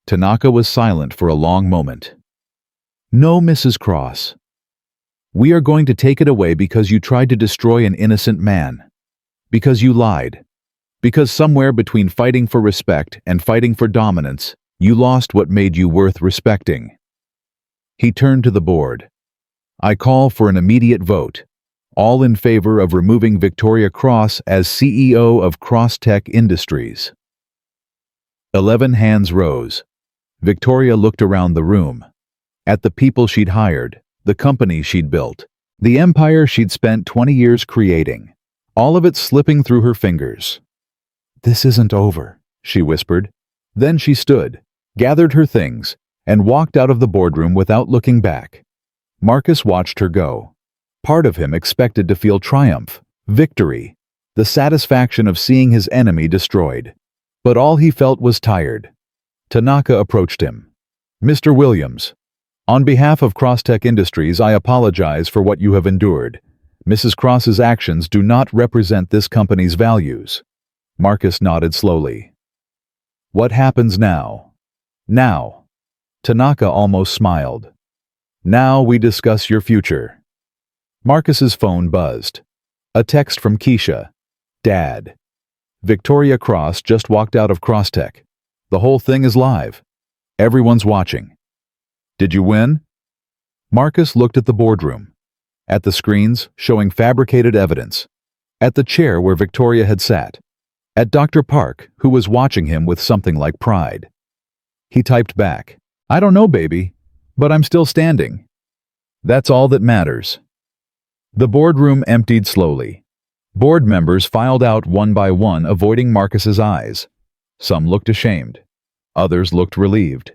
Tanaka was silent for a long moment. No, Mrs. Cross. We are going to take it away because you tried to destroy an innocent man. Because you lied. Because somewhere between fighting for respect and fighting for dominance, you lost what made you worth respecting. He turned to the board. I call for an immediate vote. All in favor of removing Victoria Cross as CEO of Crosstech Industries. 11 hands rose. Victoria looked around the room. At the people she'd hired, the company she'd built, the empire she'd spent 20 years creating, all of it slipping through her fingers. This isn't over, she whispered. Then she stood, gathered her things, and walked out of the boardroom without looking back. Marcus watched her go. Part of him expected to feel triumph, victory, the satisfaction of seeing his enemy destroyed. But all he felt was tired. Tanaka approached him. Mr. Williams, on behalf of Crosstech Industries, I apologize for what you have endured. Mrs. Cross's actions do not represent this company's values. Marcus nodded slowly. What happens now? Now. Tanaka almost smiled. Now we discuss your future. Marcus's phone buzzed. A text from Keisha. Dad. Victoria Cross just walked out of Crosstech. The whole thing is live. Everyone's watching. Did you win? Marcus looked at the boardroom. At the screens showing fabricated evidence. At the chair where Victoria had sat. At Dr. Park, who was watching him with something like pride. He typed back, I don't know, baby, but I'm still standing. That's all that matters. The boardroom emptied slowly. Board members filed out one by one, avoiding Marcus's eyes. Some looked ashamed. Others looked relieved.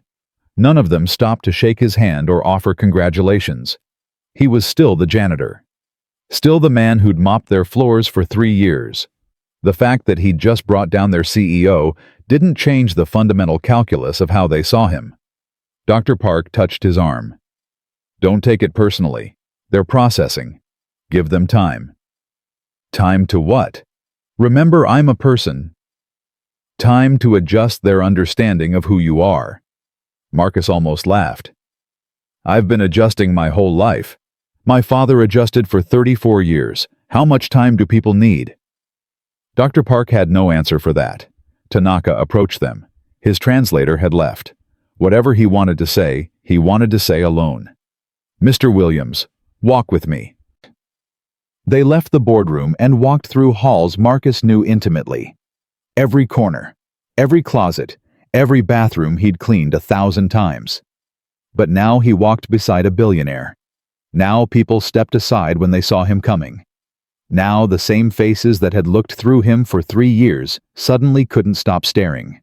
None of them stopped to shake his hand or offer congratulations. He was still the janitor. Still the man who'd mopped their floors for 3 years. The fact that he'd just brought down their CEO didn't change the fundamental calculus of how they saw him. Dr. Park touched his arm. Don't take it personally. They're processing. Give them time. Time to what? Remember, I'm a person. Time to adjust their understanding of who you are. Marcus almost laughed. I've been adjusting my whole life. My father adjusted for 34 years. How much time do people need? Dr. Park had no answer for that. Tanaka approached them. His translator had left. Whatever he wanted to say alone. Mr. Williams, walk with me. They left the boardroom and walked through halls Marcus knew intimately. Every corner, every closet, every bathroom he'd cleaned 1,000 times. But now he walked beside a billionaire. Now people stepped aside when they saw him coming. Now the same faces that had looked through him for 3 years suddenly couldn't stop staring.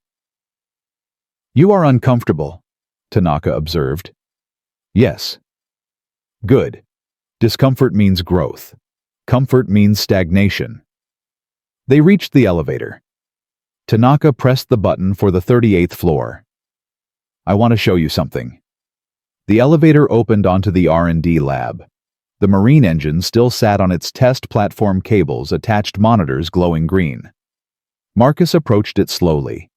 "You are uncomfortable," Tanaka observed. "Yes." "Good. Discomfort means growth. Comfort means stagnation." They reached the elevator. Tanaka pressed the button for the 38th floor. "I want to show you something." The elevator opened onto the R&D lab. The marine engine still sat on its test platform cables, attached monitors glowing green. Marcus approached it slowly,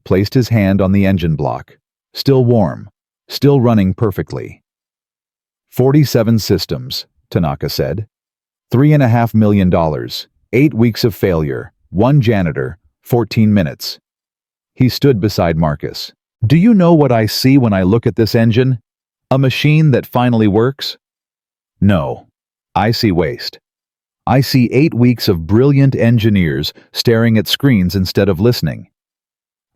placed his hand on the engine block. Still warm, still running perfectly. 47 systems, Tanaka said. $3.5 million, 8 weeks of failure, 1 janitor, 14 minutes. He stood beside Marcus. "Do you know what I see when I look at this engine? A machine that finally works? No. I see waste. I see 8 weeks of brilliant engineers staring at screens instead of listening.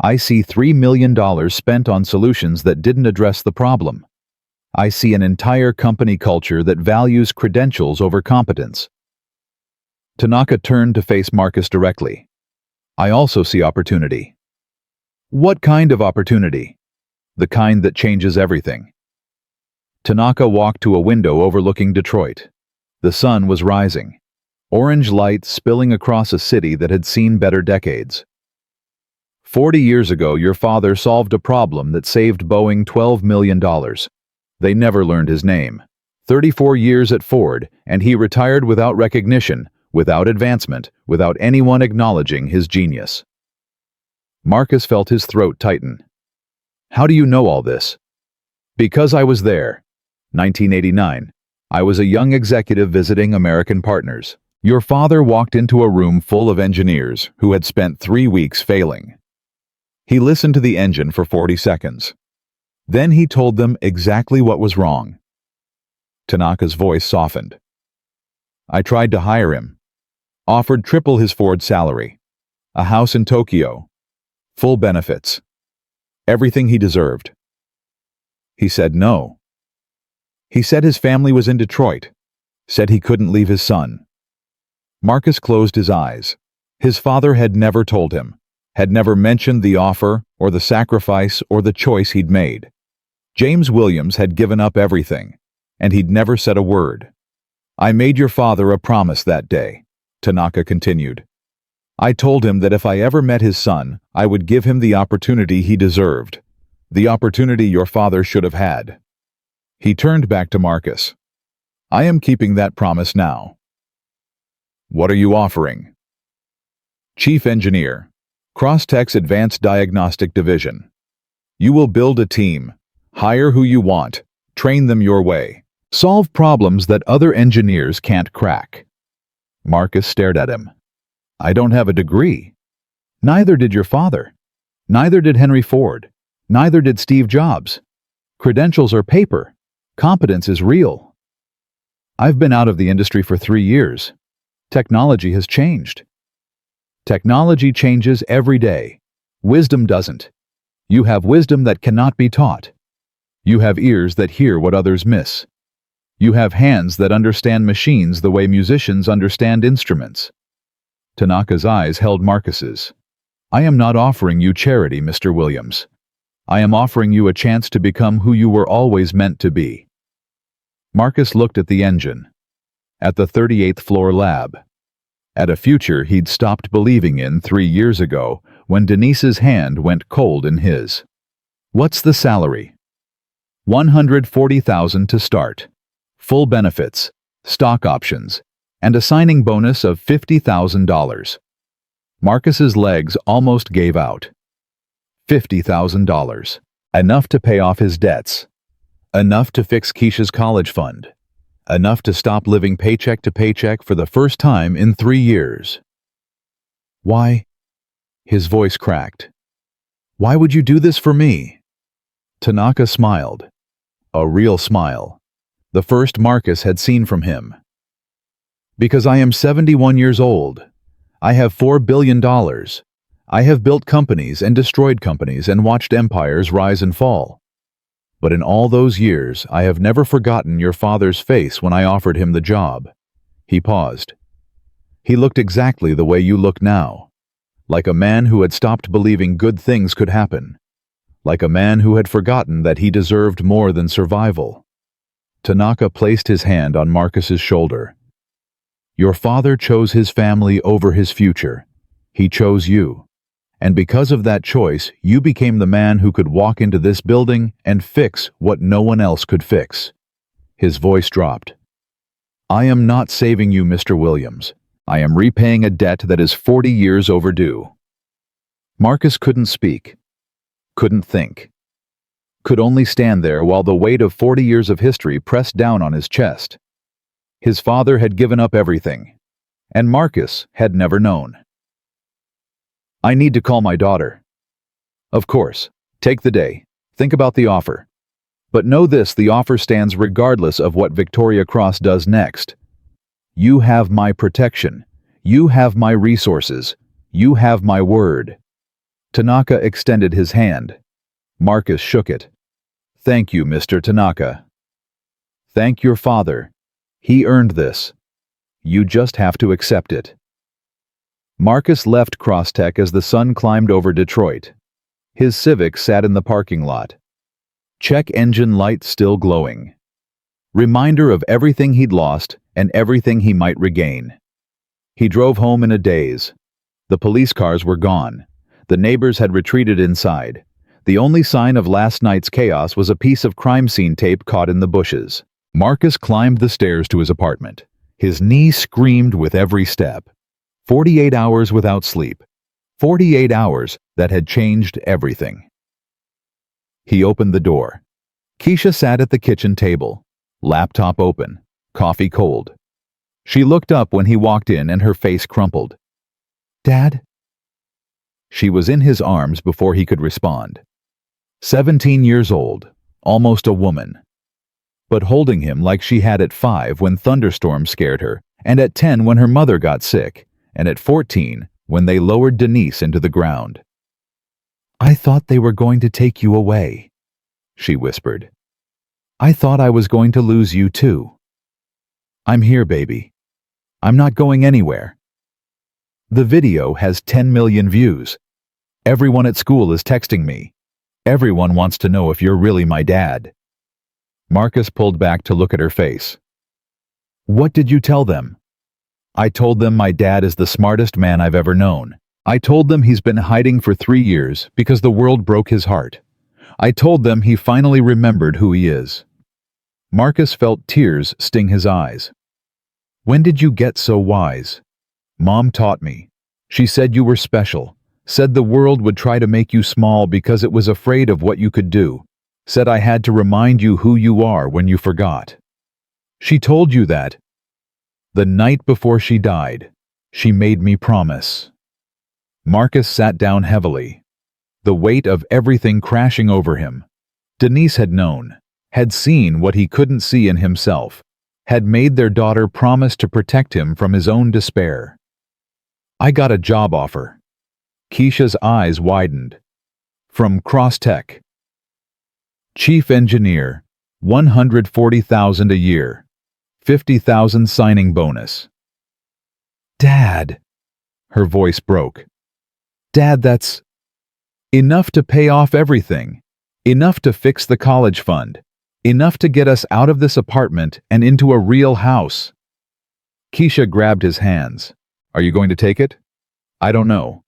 I see $3 million spent on solutions that didn't address the problem. I see an entire company culture that values credentials over competence." Tanaka turned to face Marcus directly. "I also see opportunity." "What kind of opportunity?" "The kind that changes everything." Tanaka walked to a window overlooking Detroit. The sun was rising. Orange light spilling across a city that had seen better decades. 40 years ago, your father solved a problem that saved Boeing $12 million. They never learned his name. 34 years at Ford, and he retired without recognition, without advancement, without anyone acknowledging his genius. Marcus felt his throat tighten. "How do you know all this?" "Because I was there. 1989. I was a young executive visiting American partners. Your father walked into a room full of engineers who had spent 3 weeks failing. He listened to the engine for 40 seconds. Then he told them exactly what was wrong." Tanaka's voice softened. "I tried to hire him. Offered triple his Ford salary. A house in Tokyo. Full benefits. Everything he deserved. He said no. He said his family was in Detroit. Said he couldn't leave his son." Marcus closed his eyes. His father had never told him, had never mentioned the offer or the sacrifice or the choice he'd made. James Williams had given up everything, and he'd never said a word. "I made your father a promise that day," Tanaka continued. "I told him that if I ever met his son, I would give him the opportunity he deserved, the opportunity your father should have had." He turned back to Marcus. "I am keeping that promise now." "What are you offering?" "Chief Engineer, Crosstech's Advanced Diagnostic Division. You will build a team, hire who you want, train them your way, solve problems that other engineers can't crack." Marcus stared at him. "I don't have a degree." "Neither did your father. Neither did Henry Ford. Neither did Steve Jobs. Credentials are paper. Competence is real. I've been out of the industry for 3 years. Technology has changed. Technology changes every day. Wisdom doesn't. You have wisdom that cannot be taught. You have ears that hear what others miss. You have hands that understand machines the way musicians understand instruments." Tanaka's eyes held Marcus's. "I am not offering you charity, Mr. Williams. I am offering you a chance to become who you were always meant to be." Marcus looked at the engine, at the 38th floor lab, at a future he'd stopped believing in 3 years ago when Denise's hand went cold in his. "What's the salary?" $140,000 to start. Full benefits, stock options, and a signing bonus of $50,000. Marcus's legs almost gave out. $50,000. Enough to pay off his debts. Enough to fix Keisha's college fund. Enough to stop living paycheck to paycheck for the first time in 3 years. Why? His voice cracked. Why would you do this for me? Tanaka smiled. A real smile. The first Marcus had seen from him. Because I am 71 years old. I have $4 billion. I have built companies and destroyed companies and watched empires rise and fall. But in all those years, I have never forgotten your father's face when I offered him the job. He paused. He looked exactly the way you look now. Like a man who had stopped believing good things could happen. Like a man who had forgotten that he deserved more than survival. Tanaka placed his hand on Marcus's shoulder. Your father chose his family over his future. He chose you. And because of that choice, you became the man who could walk into this building and fix what no one else could fix. His voice dropped. I am not saving you, Mr. Williams. I am repaying a debt that is 40 years overdue. Marcus couldn't speak. Couldn't think. Could only stand there while the weight of 40 years of history pressed down on his chest. His father had given up everything, and Marcus had never known. I need to call my daughter. Of course, take the day. Think about the offer. But know this, the offer stands regardless of what Victoria Cross does next. You have my protection. You have my resources. You have my word. Tanaka extended his hand. Marcus shook it. Thank you, Mr. Tanaka. Thank your father. He earned this. You just have to accept it. Marcus left Crosstech as the sun climbed over Detroit. His Civic sat in the parking lot. Check engine light still glowing. Reminder of everything he'd lost and everything he might regain. He drove home in a daze. The police cars were gone. The neighbors had retreated inside. The only sign of last night's chaos was a piece of crime scene tape caught in the bushes. Marcus climbed the stairs to his apartment. His knee screamed with every step. 48 hours without sleep. 48 hours that had changed everything. He opened the door. Keisha sat at the kitchen table, laptop open, coffee cold. She looked up when he walked in and her face crumpled. Dad? She was in his arms before he could respond. 17 years old, almost a woman. But holding him like she had at 5 when thunderstorms scared her, and at 10 when her mother got sick, and at 14 when they lowered Denise into the ground. I thought they were going to take you away, she whispered. I thought I was going to lose you too. I'm here, baby. I'm not going anywhere. The video has 10 million views. Everyone at school is texting me. Everyone wants to know if you're really my dad. Marcus pulled back to look at her face. What did you tell them? I told them my dad is the smartest man I've ever known. I told them he's been hiding for 3 years because the world broke his heart. I told them he finally remembered who he is. Marcus felt tears sting his eyes. When did you get so wise? Mom taught me. She said you were special, said the world would try to make you small because it was afraid of what you could do, said I had to remind you who you are when you forgot. She told you that. The night before she died, she made me promise. Marcus sat down heavily, the weight of everything crashing over him. Denise had known, had seen what he couldn't see in himself, had made their daughter promise to protect him from his own despair. I got a job offer. Keisha's eyes widened. From Crosstech. Chief engineer, $140,000 a year, $50,000 signing bonus. Dad, her voice broke. Dad, that's enough to pay off everything, enough to fix the college fund, enough to get us out of this apartment and into a real house. Keisha grabbed his hands. Are you going to take it? I don't know.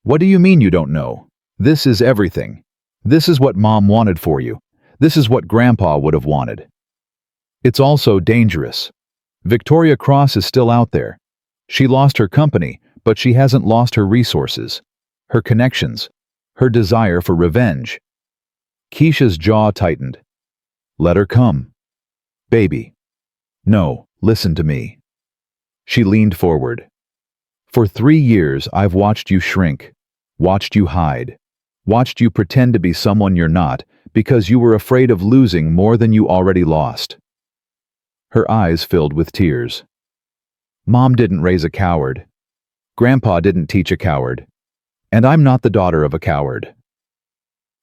What do you mean you don't know? This is everything. This is what Mom wanted for you. This is what Grandpa would have wanted. It's also dangerous. Victoria Cross is still out there. She lost her company, but she hasn't lost her resources, her connections, her desire for revenge. Keisha's jaw tightened. Let her come. Baby. No, listen to me. She leaned forward. For 3 years, I've watched you shrink, watched you hide, watched you pretend to be someone you're not because you were afraid of losing more than you already lost." Her eyes filled with tears. "Mom didn't raise a coward. Grandpa didn't teach a coward. And I'm not the daughter of a coward.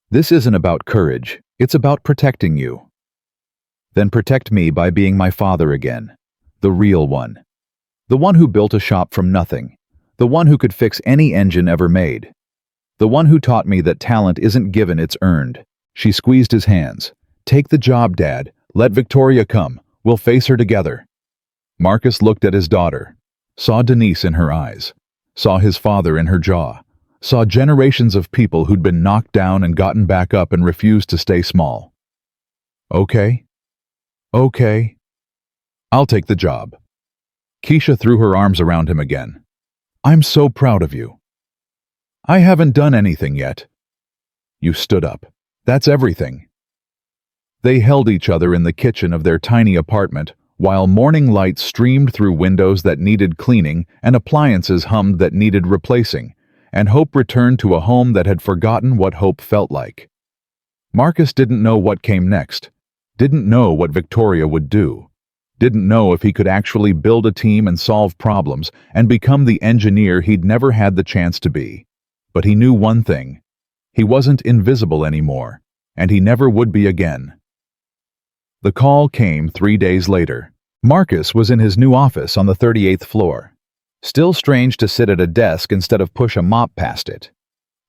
This isn't about courage, it's about protecting you." "Then protect me by being my father again. The real one. The one who built a shop from nothing. The one who could fix any engine ever made. The one who taught me that talent isn't given, it's earned." She squeezed his hands. "Take the job, Dad. Let Victoria come. We'll face her together." Marcus looked at his daughter, saw Denise in her eyes, saw his father in her jaw, saw generations of people who'd been knocked down and gotten back up and refused to stay small. "Okay. Okay. I'll take the job." Keisha threw her arms around him again. "I'm so proud of you." "I haven't done anything yet." "You stood up. That's everything." They held each other in the kitchen of their tiny apartment while morning light streamed through windows that needed cleaning and appliances hummed that needed replacing, and hope returned to a home that had forgotten what hope felt like. Marcus didn't know what came next, didn't know what Victoria would do, didn't know if he could actually build a team and solve problems and become the engineer he'd never had the chance to be. But he knew one thing: he wasn't invisible anymore, and he never would be again. The call came 3 days later. Marcus was in his new office on the 38th floor. Still strange to sit at a desk instead of push a mop past it.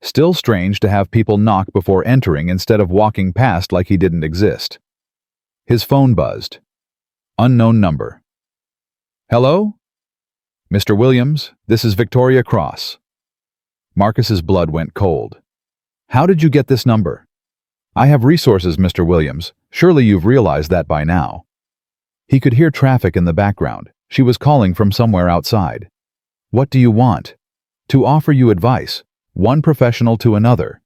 Still strange to have people knock before entering instead of walking past like he didn't exist. His phone buzzed. Unknown number. "Hello? Mr. Williams, this is Victoria Cross." Marcus's blood went cold. "How did you get this number?" "I have resources, Mr. Williams. Surely you've realized that by now." He could hear traffic in the background. She was calling from somewhere outside. "What do you want?" "To offer you advice. One professional to another."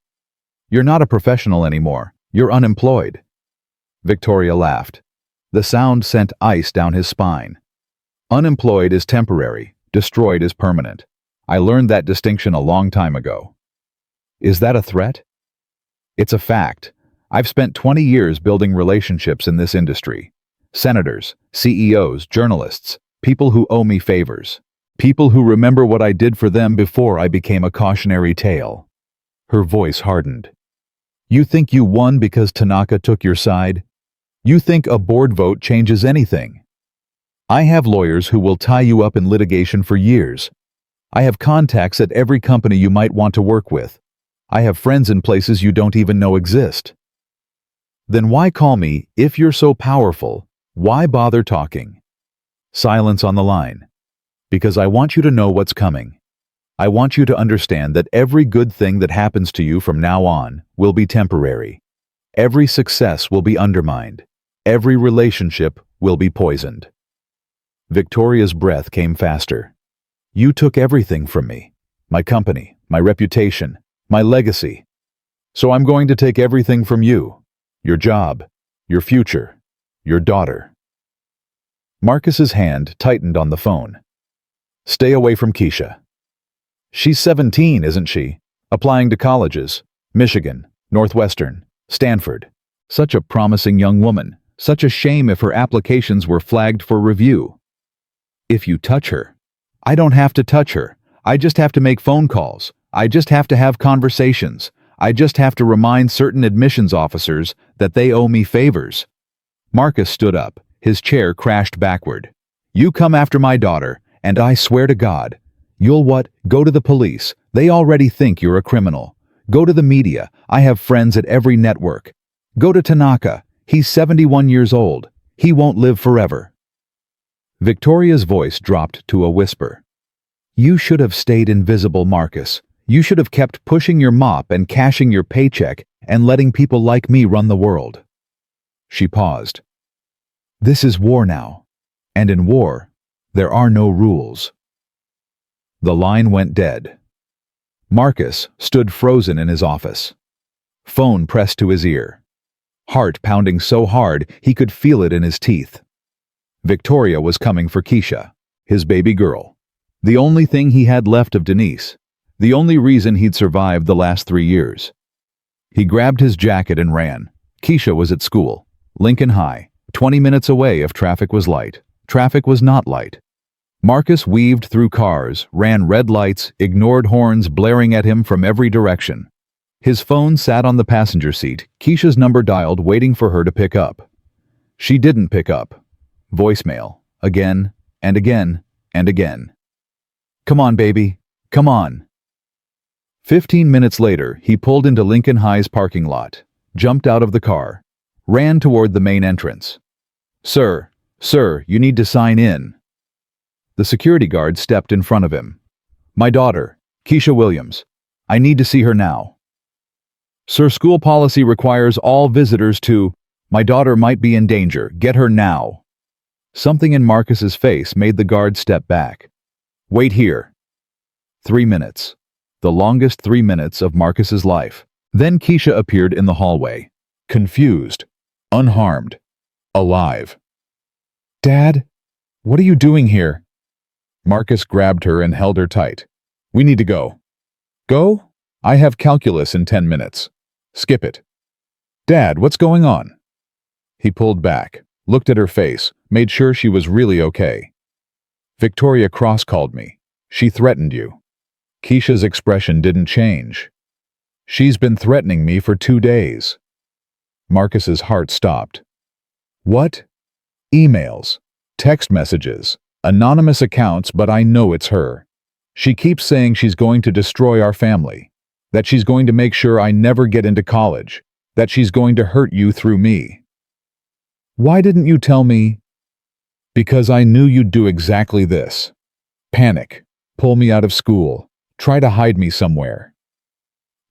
"You're not a professional anymore. You're unemployed." Victoria laughed. The sound sent ice down his spine. "Unemployed is temporary. Destroyed is permanent. I learned that distinction a long time ago." "Is that a threat?" "It's a fact. I've spent 20 years building relationships in this industry. Senators, CEOs, journalists, people who owe me favors. People who remember what I did for them before I became a cautionary tale." Her voice hardened. "You think you won because Tanaka took your side? You think a board vote changes anything? I have lawyers who will tie you up in litigation for years. I have contacts at every company you might want to work with. I have friends in places you don't even know exist. Then why call me? If you're so powerful, why bother talking?" Silence on the line. "Because I want you to know what's coming. I want you to understand that every good thing that happens to you from now on will be temporary. Every success will be undermined. Every relationship will be poisoned." Victoria's breath came faster. "You took everything from me. My company, my reputation, my legacy. So I'm going to take everything from you. Your job, your future, your daughter." Marcus's hand tightened on the phone. "Stay away from Keisha. She's 17, isn't she? Applying to colleges. Michigan, Northwestern, Stanford. Such a promising young woman. Such a shame if her applications were flagged for review. If you touch her." "I don't have to touch her. I just have to make phone calls. I just have to have conversations. I just have to remind certain admissions officers that they owe me favors." Marcus stood up. His chair crashed backward. "You come after my daughter, and I swear to God, you'll what? Go to the police. They already think you're a criminal. Go to the media. I have friends at every network. Go to Tanaka. He's 71 years old. He won't live forever." Victoria's voice dropped to a whisper. "You should have stayed invisible, Marcus. You should have kept pushing your mop and cashing your paycheck and letting people like me run the world." She paused. "This is war now, and in war, there are no rules." The line went dead. Marcus stood frozen in his office. Phone pressed to his ear. Heart pounding so hard he could feel it in his teeth. Victoria was coming for Keisha, his baby girl. The only thing he had left of Denise. The only reason he'd survived the last 3 years. He grabbed his jacket and ran. Keisha was at school. Lincoln High. 20 minutes away if traffic was light. Traffic was not light. Marcus weaved through cars, ran red lights, ignored horns blaring at him from every direction. His phone sat on the passenger seat, Keisha's number dialed, waiting for her to pick up. She didn't pick up. Voicemail. Again, and again, and again. Come on, baby. Come on. 15 minutes later, he pulled into Lincoln High's parking lot, jumped out of the car, ran toward the main entrance. Sir, you need to sign in. The security guard stepped in front of him. My daughter, Keisha Williams. I need to see her now. Sir, school policy requires all visitors to. My daughter might be in danger. Get her now. Something in Marcus's face made the guard step back. Wait here. 3 minutes. The longest 3 minutes of Marcus's life. Then Keisha appeared in the hallway. Confused. Unharmed. Alive. Dad? What are you doing here? Marcus grabbed her and held her tight. We need to go. Go? I have calculus in 10 minutes. Skip it. Dad, what's going on? He pulled back, looked at her face, made sure she was really okay. Victoria Cross called me. She threatened you. Keisha's expression didn't change. She's been threatening me for 2 days. Marcus's heart stopped. What? Emails, text messages, anonymous accounts, but I know it's her. She keeps saying she's going to destroy our family, that she's going to make sure I never get into college, that she's going to hurt you through me. Why didn't you tell me? Because I knew you'd do exactly this. Panic, pull me out of school, try to hide me somewhere.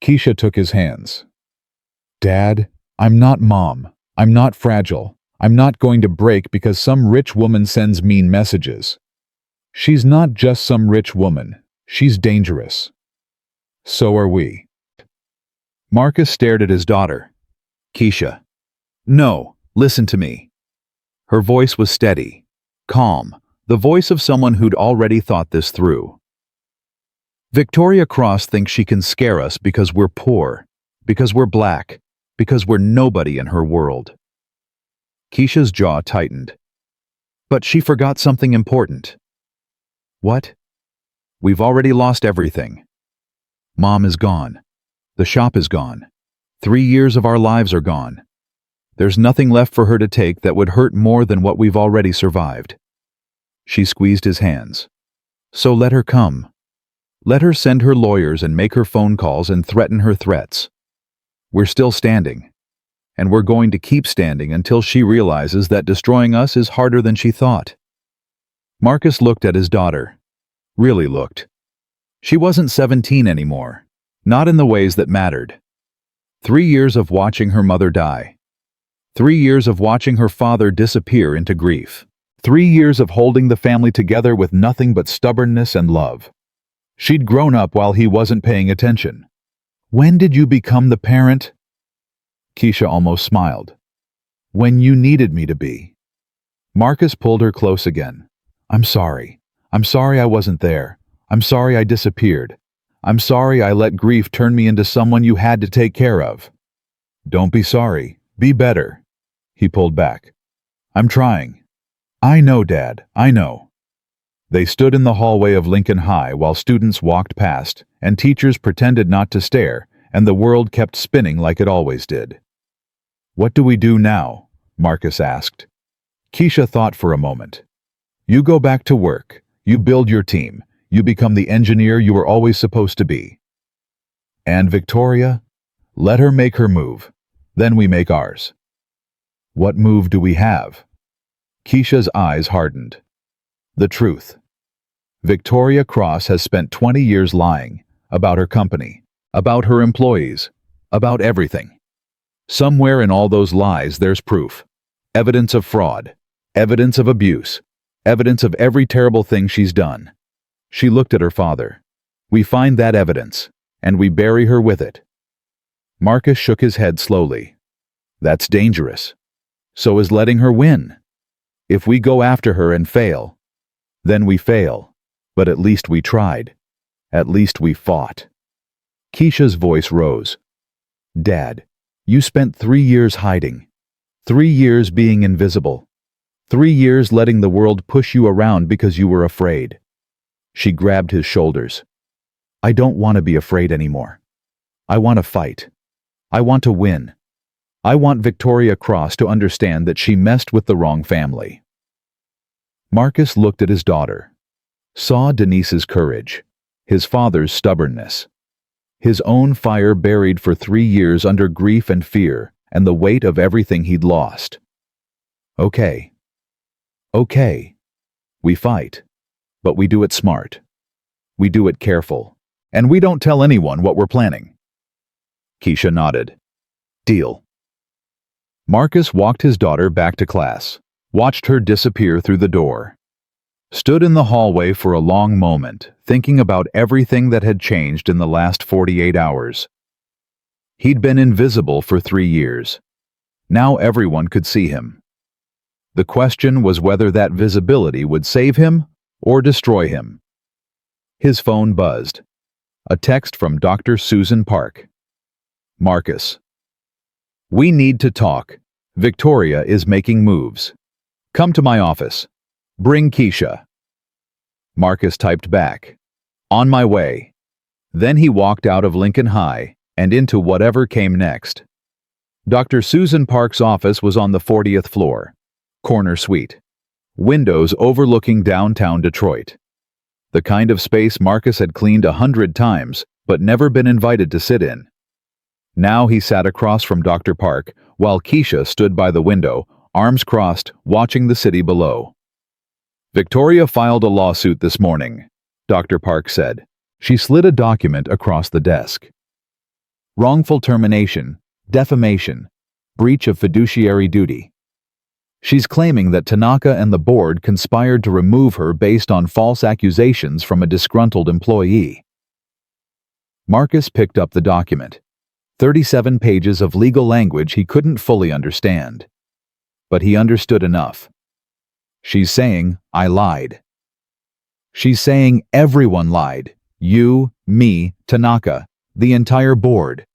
Keisha took his hands. Dad, I'm not Mom. I'm not fragile. I'm not going to break because some rich woman sends mean messages. She's not just some rich woman. She's dangerous. So are we. Marcus stared at his daughter. Keisha. No, listen to me. Her voice was steady, calm, the voice of someone who'd already thought this through. Victoria Cross thinks she can scare us because we're poor, because we're black, because we're nobody in her world. Keisha's jaw tightened. But she forgot something important. What? We've already lost everything. Mom is gone. The shop is gone. 3 years of our lives are gone. There's nothing left for her to take that would hurt more than what we've already survived. She squeezed his hands. So let her come. Let her send her lawyers and make her phone calls and threaten her threats. We're still standing. And we're going to keep standing until she realizes that destroying us is harder than she thought. Marcus looked at his daughter. Really looked. She wasn't 17 anymore. Not in the ways that mattered. 3 years of watching her mother die. 3 years of watching her father disappear into grief. 3 years of holding the family together with nothing but stubbornness and love. She'd grown up while he wasn't paying attention. When did you become the parent? Keisha almost smiled. When you needed me to be. Marcus pulled her close again. I'm sorry. I'm sorry I wasn't there. I'm sorry I disappeared. I'm sorry I let grief turn me into someone you had to take care of. Don't be sorry. Be better. He pulled back. I'm trying. I know, Dad. I know. They stood in the hallway of Lincoln High while students walked past and teachers pretended not to stare, and the world kept spinning like it always did. What do we do now? Marcus asked. Keisha thought for a moment. You go back to work. You build your team. You become the engineer you were always supposed to be. And Victoria? Let her make her move. Then we make ours. What move do we have? Keisha's eyes hardened. The truth. Victoria Cross has spent 20 years lying about her company, about her employees, about everything. Somewhere in all those lies there's proof. Evidence of fraud. Evidence of abuse. Evidence of every terrible thing she's done. She looked at her father. We find that evidence, and we bury her with it. Marcus shook his head slowly. That's dangerous. So is letting her win. If we go after her and fail, then we fail. But at least we tried. At least we fought. Keisha's voice rose. Dad, you spent 3 years hiding. 3 years being invisible. 3 years letting the world push you around because you were afraid. She grabbed his shoulders. I don't want to be afraid anymore. I want to fight. I want to win. I want Victoria Cross to understand that she messed with the wrong family. Marcus looked at his daughter, saw Denise's courage, his father's stubbornness, his own fire buried for 3 years under grief and fear and the weight of everything he'd lost. Okay. Okay. We fight, but we do it smart. We do it careful, and we don't tell anyone what we're planning. Keisha nodded. Deal. Marcus walked his daughter back to class, watched her disappear through the door, stood in the hallway for a long moment, thinking about everything that had changed in the last 48 hours. He'd been invisible for 3 years. Now everyone could see him. The question was whether that visibility would save him or destroy him. His phone buzzed. A text from Dr. Susan Park. Marcus. We need to talk. Victoria is making moves. Come to my office. Bring Keisha. Marcus typed back. On my way. Then he walked out of Lincoln High and into whatever came next. Dr. Susan Park's office was on the 40th floor, corner suite. Windows overlooking downtown Detroit. The kind of space Marcus had cleaned 100 times, but never been invited to sit in. Now he sat across from Dr. Park, while Keisha stood by the window, arms crossed, watching the city below. Victoria filed a lawsuit this morning, Dr. Park said. She slid a document across the desk. Wrongful termination, defamation, breach of fiduciary duty. She's claiming that Tanaka and the board conspired to remove her based on false accusations from a disgruntled employee. Marcus picked up the document. 37 pages of legal language he couldn't fully understand. But he understood enough. She's saying, I lied. She's saying everyone lied. You, me, Tanaka, the entire board.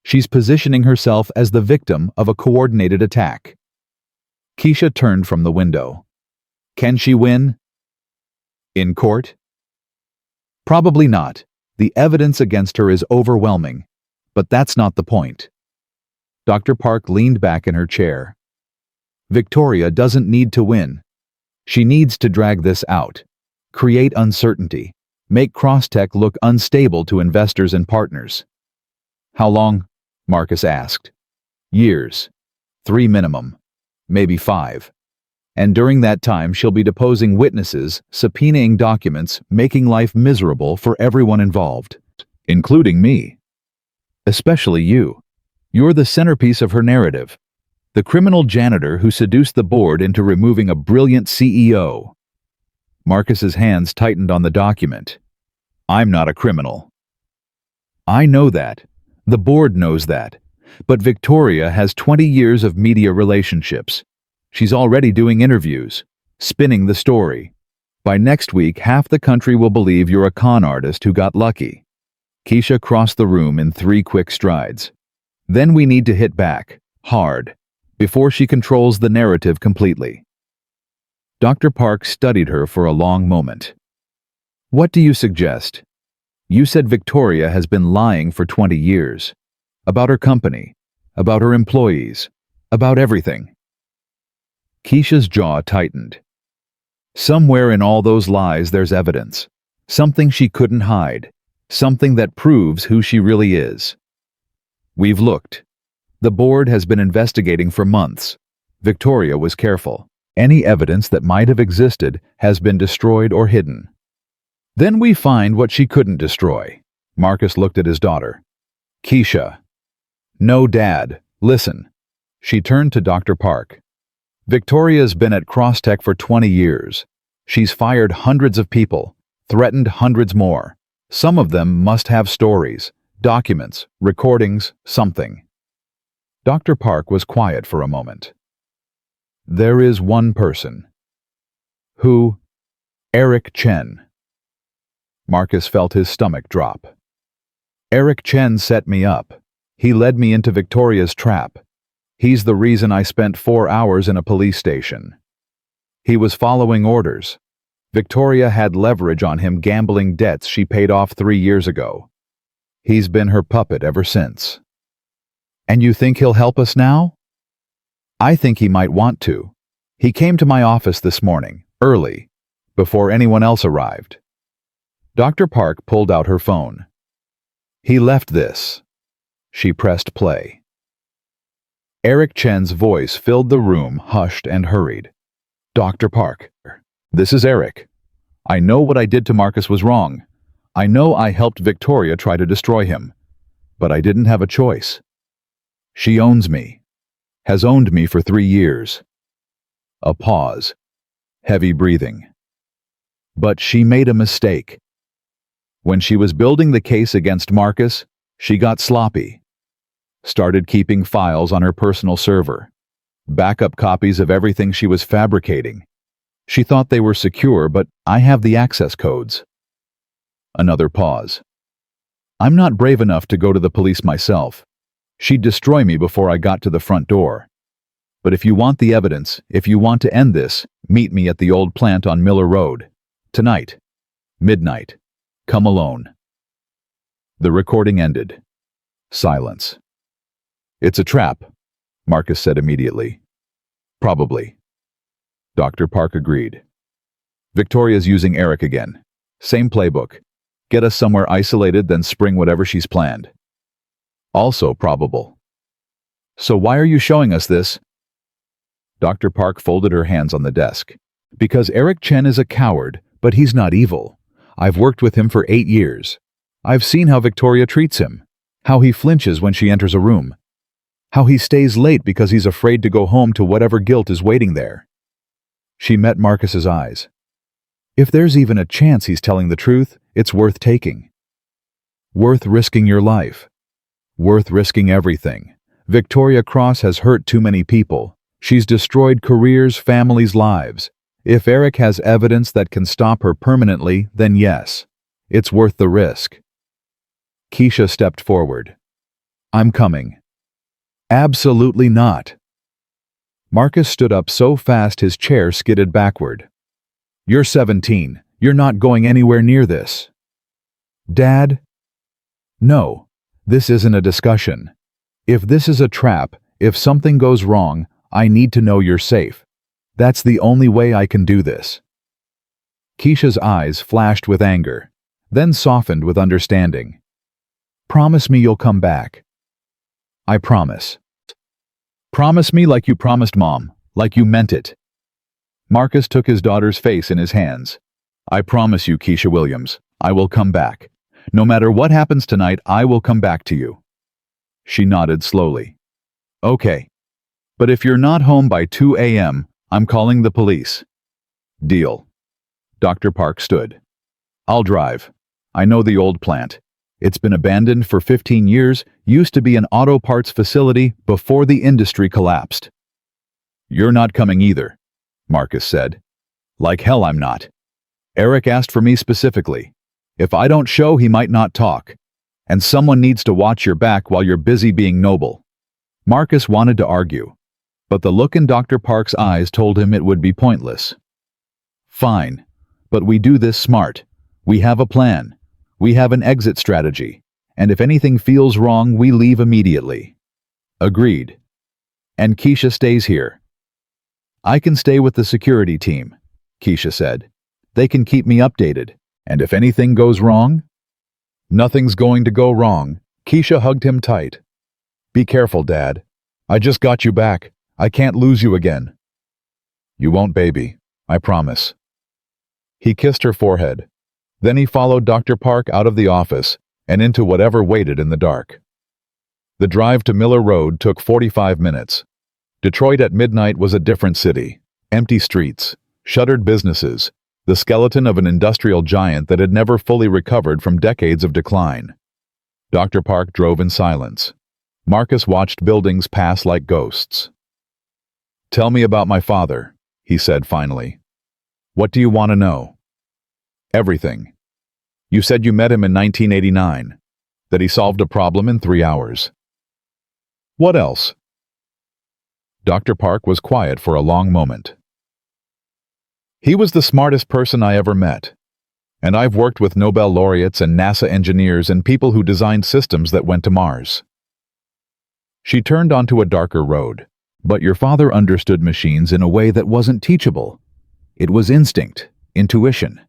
She's positioning herself as the victim of a coordinated attack. Keisha turned from the window. Can she win? In court? Probably not. The evidence against her is overwhelming. But that's not the point. Dr. Park leaned back in her chair. Victoria doesn't need to win. She needs to drag this out, create uncertainty, make Crosstech look unstable to investors and partners. How long? Marcus asked. Years. 3 minimum. Maybe 5. And during that time she'll be deposing witnesses, subpoenaing documents, making life miserable for everyone involved, including me. Especially you. You're the centerpiece of her narrative. The criminal janitor who seduced the board into removing a brilliant CEO. Marcus's hands tightened on the document. I'm not a criminal. I know that. The board knows that. But Victoria has 20 years of media relationships. She's already doing interviews, spinning the story. By next week, half the country will believe you're a con artist who got lucky. Keisha crossed the room in 3 quick strides. Then we need to hit back, hard, before she controls the narrative completely. Dr. Park studied her for a long moment. What do you suggest? You said Victoria has been lying for 20 years. About her company, about her employees, about everything. Keisha's jaw tightened. Somewhere in all those lies there's evidence. Something she couldn't hide. Something that proves who she really is. We've looked. The board has been investigating for months. Victoria was careful. Any evidence that might have existed has been destroyed or hidden. Then we find what she couldn't destroy. Marcus looked at his daughter. Keisha. No, Dad. Listen. She turned to Dr. Park. Victoria's been at Crosstech for 20 years. She's fired hundreds of people, threatened hundreds more. Some of them must have stories, documents, recordings, something. Dr. Park was quiet for a moment. There is one person. Who? Eric Chen. Marcus felt his stomach drop. Eric Chen set me up. He led me into Victoria's trap. He's the reason I spent 4 hours in a police station. He was following orders. Victoria had leverage on him gambling debts she paid off 3 years ago. He's been her puppet ever since. And you think he'll help us now? I think he might want to. He came to my office this morning, early, before anyone else arrived. Dr. Park pulled out her phone. He left this. She pressed play. Eric Chen's voice filled the room, hushed and hurried. Dr. Park, this is Eric. I know what I did to Marcus was wrong. I know I helped Victoria try to destroy him. But I didn't have a choice. She owns me. Has owned me for 3 years. A pause. Heavy breathing. But she made a mistake. When she was building the case against Marcus, she got sloppy. Started keeping files on her personal server. Backup copies of everything she was fabricating. She thought they were secure, but I have the access codes. Another pause. I'm not brave enough to go to the police myself. She'd destroy me before I got to the front door. But if you want the evidence, if you want to end this, meet me at the old plant on Miller Road. Tonight. Midnight. Come alone. The recording ended. Silence. It's a trap, Marcus said immediately. Probably. Dr. Park agreed. Victoria's using Eric again. Same playbook. Get us somewhere isolated, then spring whatever she's planned. Also probable. So why are you showing us this? Dr. Park folded her hands on the desk. Because Eric Chen is a coward, but he's not evil. I've worked with him for 8 years. I've seen how Victoria treats him, how he flinches when she enters a room, how he stays late because he's afraid to go home to whatever guilt is waiting there. She met Marcus's eyes. If there's even a chance he's telling the truth, it's worth taking. Worth risking your life. Worth risking everything. Victoria Cross has hurt too many people. She's destroyed careers, families, lives. If Eric has evidence that can stop her permanently, then yes, it's worth the risk. Keisha stepped forward. I'm coming. Absolutely not. Marcus stood up so fast his chair skidded backward. You're 17. You're not going anywhere near this. Dad? No, this isn't a discussion. If this is a trap, if something goes wrong, I need to know you're safe. That's the only way I can do this. Keisha's eyes flashed with anger, then softened with understanding. Promise me you'll come back. I promise. Promise me like you promised Mom, like you meant it. Marcus took his daughter's face in his hands. I promise you, Keisha Williams, I will come back. No matter what happens tonight, I will come back to you. She nodded slowly. Okay. But if you're not home by 2 a.m., I'm calling the police. Deal. Dr. Park stood. I'll drive. I know the old plant. It's been abandoned for 15 years, used to be an auto parts facility before the industry collapsed. You're not coming either, Marcus said. Like hell I'm not. Eric asked for me specifically. If I don't show, he might not talk. And someone needs to watch your back while you're busy being noble. Marcus wanted to argue, but the look in Dr. Park's eyes told him it would be pointless. Fine, but we do this smart. We have a plan. We have an exit strategy. And if anything feels wrong, we leave immediately. Agreed. And Keisha stays here. I can stay with the security team, Keisha said. They can keep me updated. And if anything goes wrong? Nothing's going to go wrong. Keisha hugged him tight. Be careful, Dad. I just got you back. I can't lose you again. You won't, baby. I promise. He kissed her forehead. Then he followed Dr. Park out of the office and into whatever waited in the dark. The drive to Miller Road took 45 minutes. Detroit at midnight was a different city. Empty streets, shuttered businesses, the skeleton of an industrial giant that had never fully recovered from decades of decline. Dr. Park drove in silence. Marcus watched buildings pass like ghosts. Tell me about my father, he said finally. What do you want to know? Everything. You said you met him in 1989, that he solved a problem in 3 hours. What else? Dr. Park was quiet for a long moment. He was the smartest person I ever met, and I've worked with Nobel laureates and NASA engineers and people who designed systems that went to Mars. She turned onto a darker road. But your father understood machines in a way that wasn't teachable. It was instinct, intuition.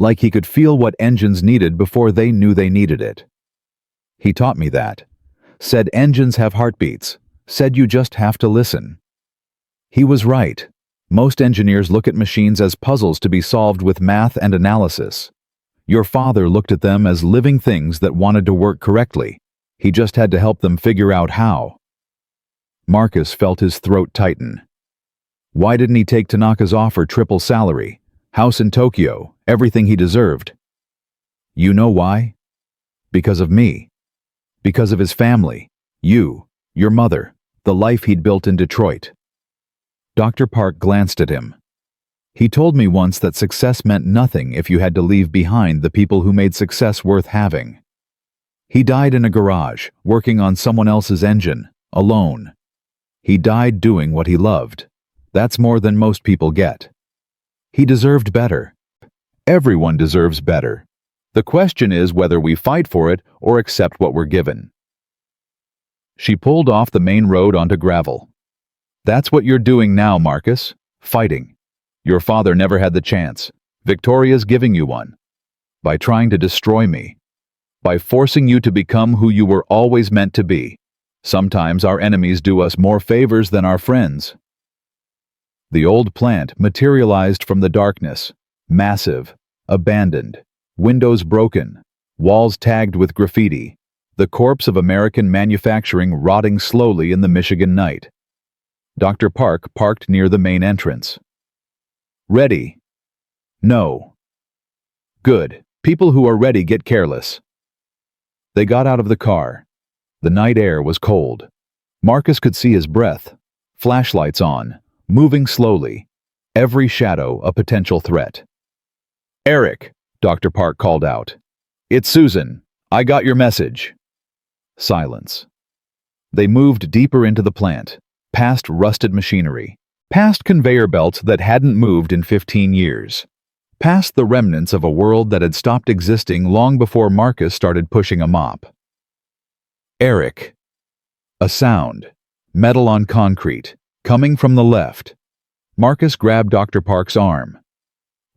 Like he could feel what engines needed before they knew they needed it. He taught me that. Said engines have heartbeats. Said you just have to listen. He was right. Most engineers look at machines as puzzles to be solved with math and analysis. Your father looked at them as living things that wanted to work correctly. He just had to help them figure out how. Marcus felt his throat tighten. Why didn't he take Tanaka's offer? Triple salary, house in Tokyo, everything he deserved. You know why? Because of me. Because of his family. You, your mother, the life he'd built in Detroit. Dr. Park glanced at him. He told me once that success meant nothing if you had to leave behind the people who made success worth having. He died in a garage, working on someone else's engine, alone. He died doing what he loved. That's more than most people get. He deserved better. Everyone deserves better. The question is whether we fight for it or accept what we're given. She pulled off the main road onto gravel. That's what you're doing now, Marcus. Fighting. Your father never had the chance. Victoria's giving you one. By trying to destroy me. By forcing you to become who you were always meant to be. Sometimes our enemies do us more favors than our friends. The old plant materialized from the darkness, massive, abandoned, windows broken, walls tagged with graffiti, the corpse of American manufacturing rotting slowly in the Michigan night. Dr. Park parked near the main entrance. Ready? No. Good. People who are ready get careless. They got out of the car. The night air was cold. Marcus could see his breath. Flashlights on, moving slowly. Every shadow a potential threat. Eric, Dr. Park called out. It's Susan. I got your message. Silence. They moved deeper into the plant, past rusted machinery, past conveyor belts that hadn't moved in 15 years, past the remnants of a world that had stopped existing long before Marcus started pushing a mop. Eric. A sound, metal on concrete, coming from the left. Marcus grabbed Dr. Park's arm.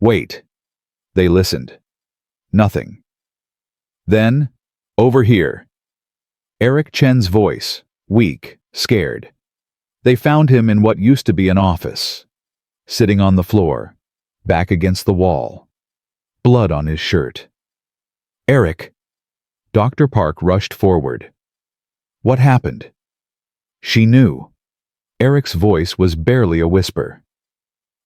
Wait. They listened. Nothing. Then, over here. Eric Chen's voice, weak, scared. They found him in what used to be an office. Sitting on the floor, back against the wall. Blood on his shirt. Eric. Dr. Park rushed forward. What happened? She knew. Eric's voice was barely a whisper.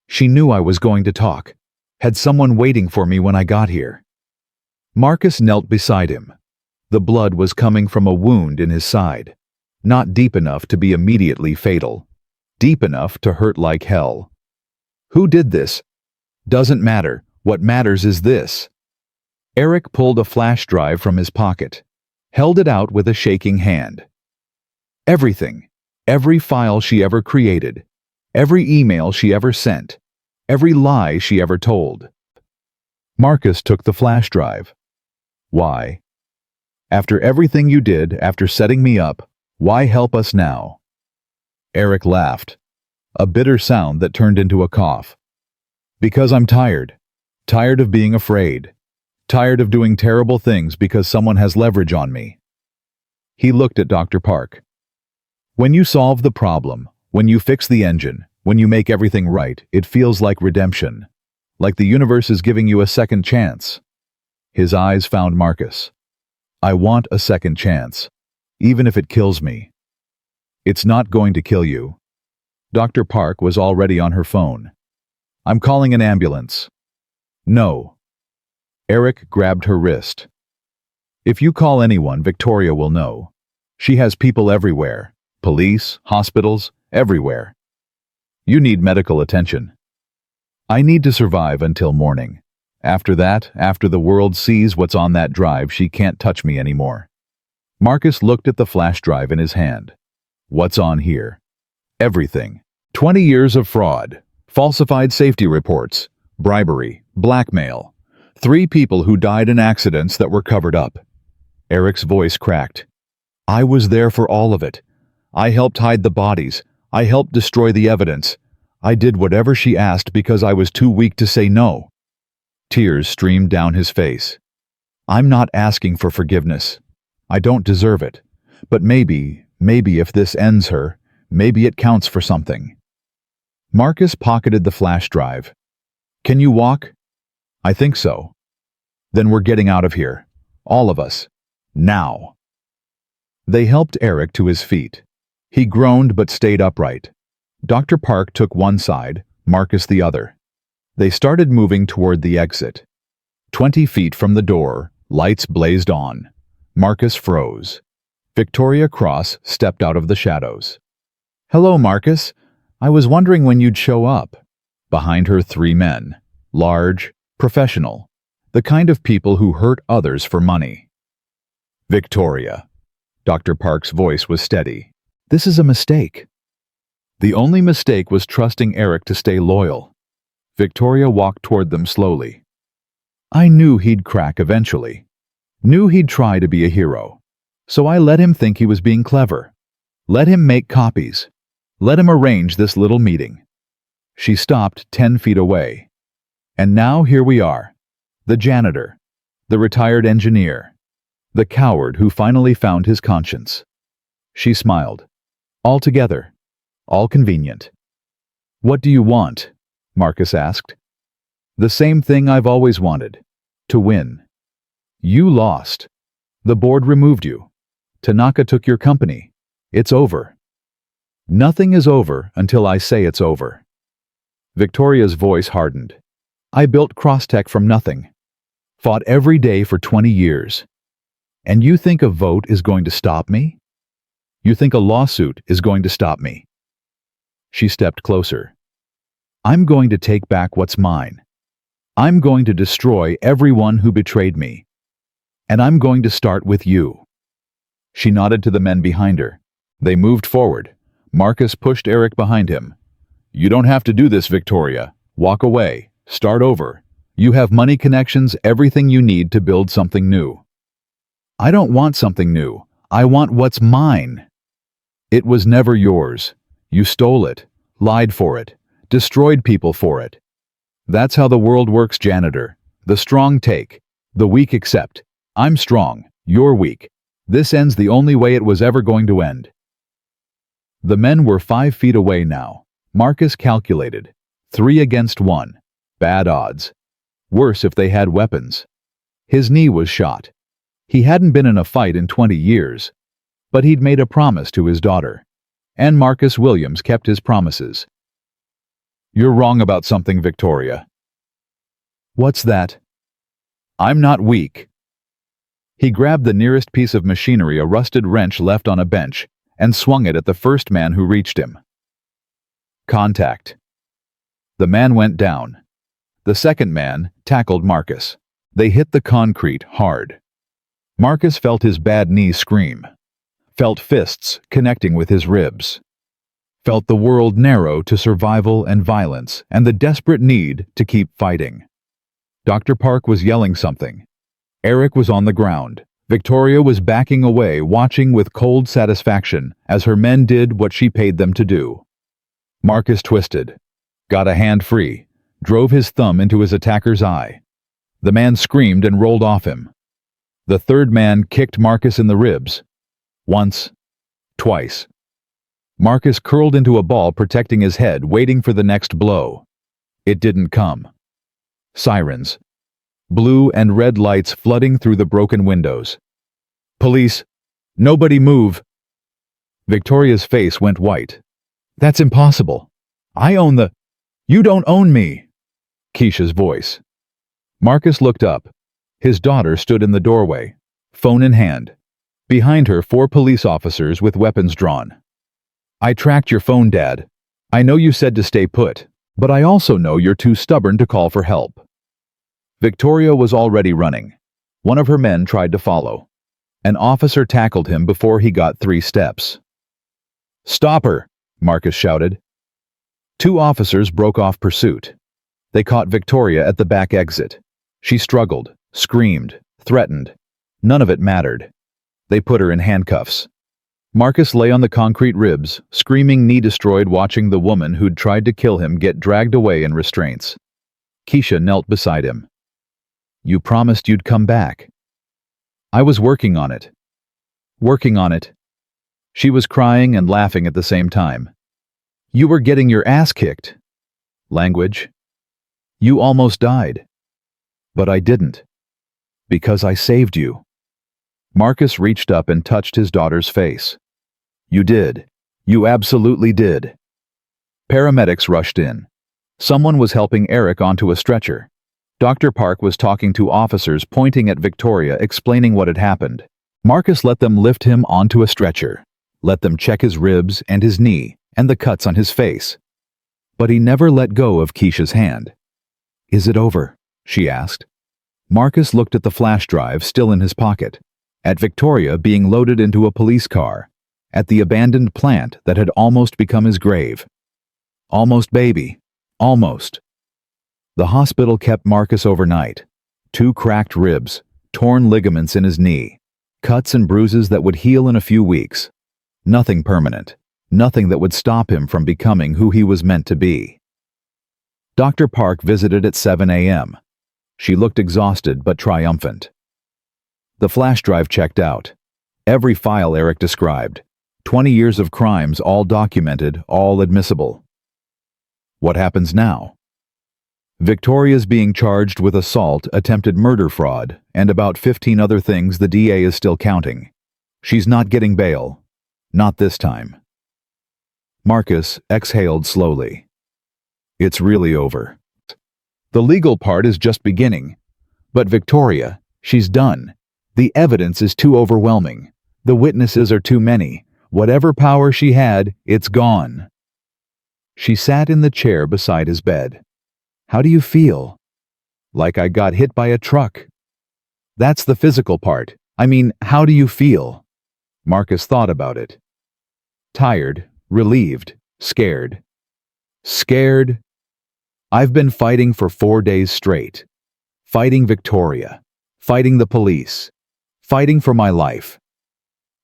She knew I was going to talk. Had someone waiting for me when I got here. Marcus knelt beside him. The blood was coming from a wound in his side. Not deep enough to be immediately fatal. Deep enough to hurt like hell. Who did this? Doesn't matter. What matters is this. Eric pulled a flash drive from his pocket. Held it out with a shaking hand. Everything. Every file she ever created. Every email she ever sent. Every lie she ever told. Marcus took the flash drive. Why? After everything you did, after setting me up, why help us now? Eric laughed. A bitter sound that turned into a cough. Because I'm tired. Tired of being afraid. Tired of doing terrible things because someone has leverage on me. He looked at Dr. Park. When you solve the problem, when you fix the engine, when you make everything right, it feels like redemption. Like the universe is giving you a second chance. His eyes found Marcus. I want a second chance, even if it kills me. It's not going to kill you. Dr. Park was already on her phone. I'm calling an ambulance. No. Eric grabbed her wrist. If you call anyone, Victoria will know. She has people everywhere. Police, hospitals, everywhere. You need medical attention. I need to survive until morning. After that, after the world sees what's on that drive, she can't touch me anymore. Marcus looked at the flash drive in his hand. What's on here? Everything. 20 years of fraud, falsified safety reports, bribery, blackmail. 3 people who died in accidents that were covered up. Eric's voice cracked. I was there for all of it. I helped hide the bodies. I helped destroy the evidence. I did whatever she asked because I was too weak to say no. Tears streamed down his face. I'm not asking for forgiveness. I don't deserve it. But maybe if this ends her, maybe it counts for something. Marcus pocketed the flash drive. Can you walk? I think so. Then we're getting out of here. All of us. Now. They helped Eric to his feet. He groaned but stayed upright. Dr. Park took one side, Marcus the other. They started moving toward the exit. 20 feet from the door, lights blazed on. Marcus froze. Victoria Cross stepped out of the shadows. Hello, Marcus. I was wondering when you'd show up. Behind her 3 men. Large, professional. The kind of people who hurt others for money. Victoria. Dr. Park's voice was steady. This is a mistake. The only mistake was trusting Eric to stay loyal. Victoria walked toward them slowly. I knew he'd crack eventually. Knew he'd try to be a hero. So I let him think he was being clever. Let him make copies. Let him arrange this little meeting. She stopped 10 feet away. And now here we are. The janitor. The retired engineer. The coward who finally found his conscience. She smiled. All together. All convenient. What do you want? Marcus asked. The same thing I've always wanted. To win. You lost. The board removed you. Tanaka took your company. It's over. Nothing is over until I say it's over. Victoria's voice hardened. I built Crosstech from nothing. Fought every day for 20 years. And you think a vote is going to stop me? You think a lawsuit is going to stop me? She stepped closer. I'm going to take back what's mine. I'm going to destroy everyone who betrayed me. And I'm going to start with you. She nodded to the men behind her. They moved forward. Marcus pushed Eric behind him. You don't have to do this, Victoria. Walk away. Start over. You have money connections, everything you need to build something new. I don't want something new. I want what's mine. It was never yours. You stole it, lied for it, destroyed people for it. That's how the world works, janitor. The strong take. The weak accept. I'm strong. You're weak. This ends the only way it was ever going to end. The men were 5 feet away now. Marcus calculated. 3 against 1. Bad odds. Worse if they had weapons. His knee was shot. He hadn't been in a fight in 20 years. But he'd made a promise to his daughter. And Marcus Williams kept his promises. You're wrong about something, Victoria. What's that? I'm not weak. He grabbed the nearest piece of machinery, a rusted wrench left on a bench, and swung it at the first man who reached him. Contact. The man went down. The second man tackled Marcus. They hit the concrete hard. Marcus felt his bad knee scream. Felt fists connecting with his ribs. Felt the world narrow to survival and violence and the desperate need to keep fighting. Dr. Park was yelling something. Eric was on the ground. Victoria was backing away, watching with cold satisfaction as her men did what she paid them to do. Marcus twisted, got a hand free, drove his thumb into his attacker's eye. The man screamed and rolled off him. The third man kicked Marcus in the ribs. Once, twice. Marcus curled into a ball, protecting his head, waiting for the next blow. It didn't come. Sirens. Blue and red lights flooding through the broken windows. Police! Nobody move! Victoria's face went white. That's impossible. I own the... You don't own me! Keisha's voice. Marcus looked up. His daughter stood in the doorway, phone in hand. Behind her, 4 police officers with weapons drawn. I tracked your phone, Dad. I know you said to stay put, but I also know you're too stubborn to call for help. Victoria was already running. One of her men tried to follow. An officer tackled him before he got 3 steps. "Stop her!" Marcus shouted. 2 officers broke off pursuit. They caught Victoria at the back exit. She struggled, screamed, threatened. None of it mattered. They put her in handcuffs. Marcus lay on the concrete ribs, screaming knee destroyed, watching the woman who'd tried to kill him get dragged away in restraints. Keisha knelt beside him. "You promised you'd come back." "I was working on it." "Working on it." She was crying and laughing at the same time. "You were getting your ass kicked." Language. "You almost died." "But I didn't. Because I saved you." Marcus reached up and touched his daughter's face. "You did. You absolutely did." Paramedics rushed in. Someone was helping Eric onto a stretcher. Dr. Park was talking to officers, pointing at Victoria, explaining what had happened. Marcus let them lift him onto a stretcher, let them check his ribs and his knee and the cuts on his face. But he never let go of Keisha's hand. "Is it over?" she asked. Marcus looked at the flash drive still in his pocket, at Victoria being loaded into a police car, at the abandoned plant that had almost become his grave. Almost, baby. Almost. The hospital kept Marcus overnight. 2 cracked ribs, torn ligaments in his knee, cuts and bruises that would heal in a few weeks. Nothing permanent. Nothing that would stop him from becoming who he was meant to be. Dr. Park visited at 7 a.m. She looked exhausted but triumphant. The flash drive checked out. Every file Eric described. 20 years of crimes, all documented, all admissible. What happens now? Victoria's being charged with assault, attempted murder, fraud, and about 15 other things the DA is still counting. She's not getting bail. Not this time. Marcus exhaled slowly. It's really over. The legal part is just beginning. But Victoria, she's done. The evidence is too overwhelming. The witnesses are too many. Whatever power she had, it's gone. She sat in the chair beside his bed. How do you feel? Like I got hit by a truck. That's the physical part. I mean, how do you feel? Marcus thought about it. Tired, relieved, scared. Scared? I've been fighting for 4 days straight. Fighting Victoria. Fighting the police. Fighting for my life.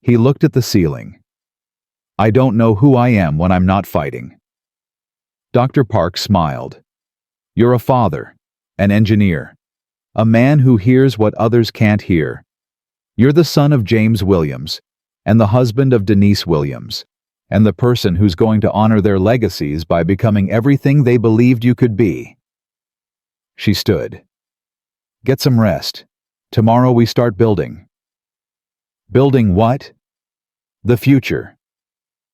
He looked at the ceiling. I don't know who I am when I'm not fighting. Dr. Park smiled. You're a father, an engineer, a man who hears what others can't hear. You're the son of James Williams, and the husband of Denise Williams, and the person who's going to honor their legacies by becoming everything they believed you could be. She stood. Get some rest. Tomorrow we start building. Building what? The future.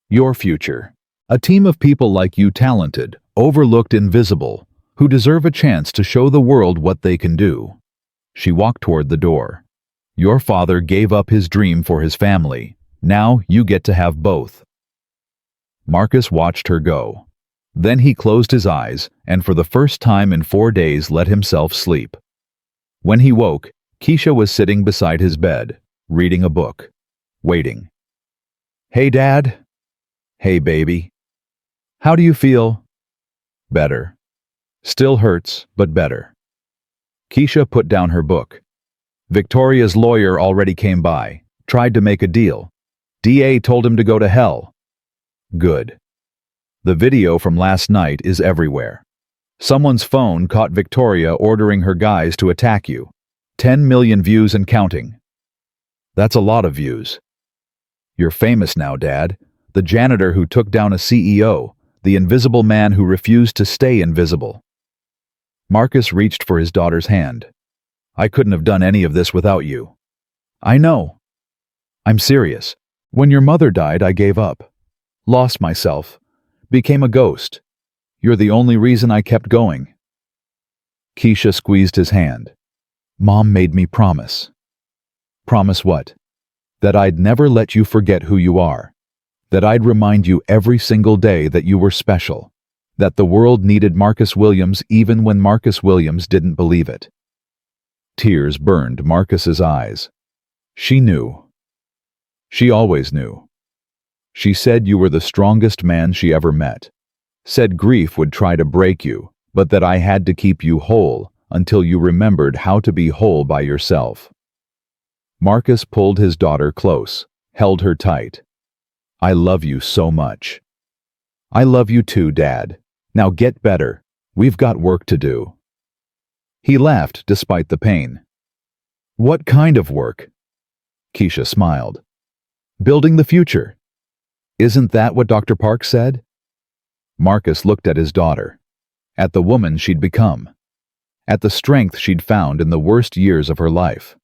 Your future. A team of people like you, talented, overlooked, invisible, who deserve a chance to show the world what they can do. She walked toward the door. Your father gave up his dream for his family. Now you get to have both. Marcus watched her go. Then he closed his eyes and for the first time in 4 days let himself sleep. When he woke, Keisha was sitting beside his bed, reading a book, waiting. Hey, Dad. Hey, baby. How do you feel? Better. Still hurts, but better. Keisha put down her book. Victoria's lawyer already came by, tried to make a deal. DA told him to go to hell. Good. The video from last night is everywhere. Someone's phone caught Victoria ordering her guys to attack you. 10 million views and counting. That's a lot of views. You're famous now, Dad. The janitor who took down a CEO, the invisible man who refused to stay invisible. Marcus reached for his daughter's hand. I couldn't have done any of this without you. I know. I'm serious. When your mother died, I gave up. Lost myself. Became a ghost. You're the only reason I kept going. Keisha squeezed his hand. Mom made me promise. Promise what? That I'd never let you forget who you are. That I'd remind you every single day that you were special. That the world needed Marcus Williams even when Marcus Williams didn't believe it. Tears burned Marcus's eyes. She knew. She always knew. She said you were the strongest man she ever met. Said grief would try to break you, but that I had to keep you whole until you remembered how to be whole by yourself. Marcus pulled his daughter close, held her tight. I love you so much. I love you too, Dad. Now get better. We've got work to do. He laughed despite the pain. What kind of work? Keisha smiled. Building the future. Isn't that what Dr. Park said? Marcus looked at his daughter, at the woman she'd become, at the strength she'd found in the worst years of her life.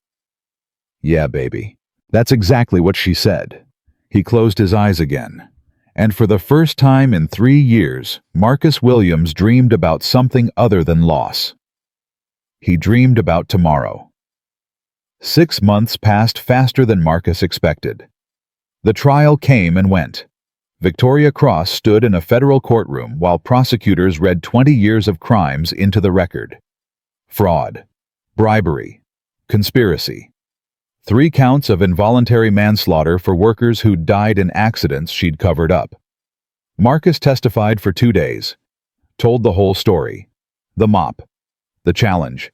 Yeah, baby. That's exactly what she said. He closed his eyes again, and for the first time in 3 years, Marcus Williams dreamed about something other than loss. He dreamed about tomorrow. 6 months passed faster than Marcus expected. The trial came and went. Victoria Cross stood in a federal courtroom while prosecutors read 20 years of crimes into the record. Fraud, bribery, conspiracy. 3 counts of involuntary manslaughter for workers who died in accidents she'd covered up. Marcus testified for 2 days, told the whole story. The mop, the challenge,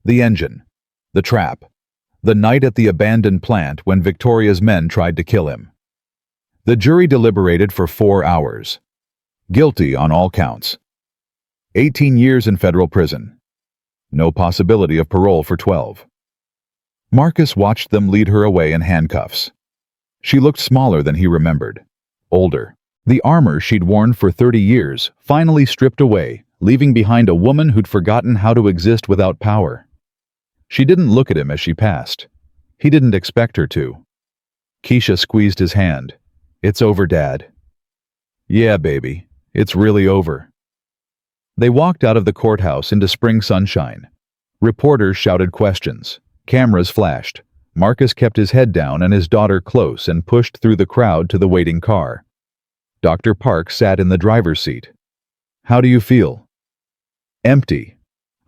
the engine, the trap, the night at the abandoned plant when Victoria's men tried to kill him. The jury deliberated for 4 hours. Guilty on all counts. 18 years in federal prison. No possibility of parole for 12. Marcus watched them lead her away in handcuffs. She looked smaller than he remembered. Older. The armor she'd worn for 30 years finally stripped away, leaving behind a woman who'd forgotten how to exist without power. She didn't look at him as she passed. He didn't expect her to. Keisha squeezed his hand. It's over, Dad. Yeah, baby. It's really over. They walked out of the courthouse into spring sunshine. Reporters shouted questions. Cameras flashed. Marcus kept his head down and his daughter close and pushed through the crowd to the waiting car. Dr. Park sat in the driver's seat. How do you feel? Empty.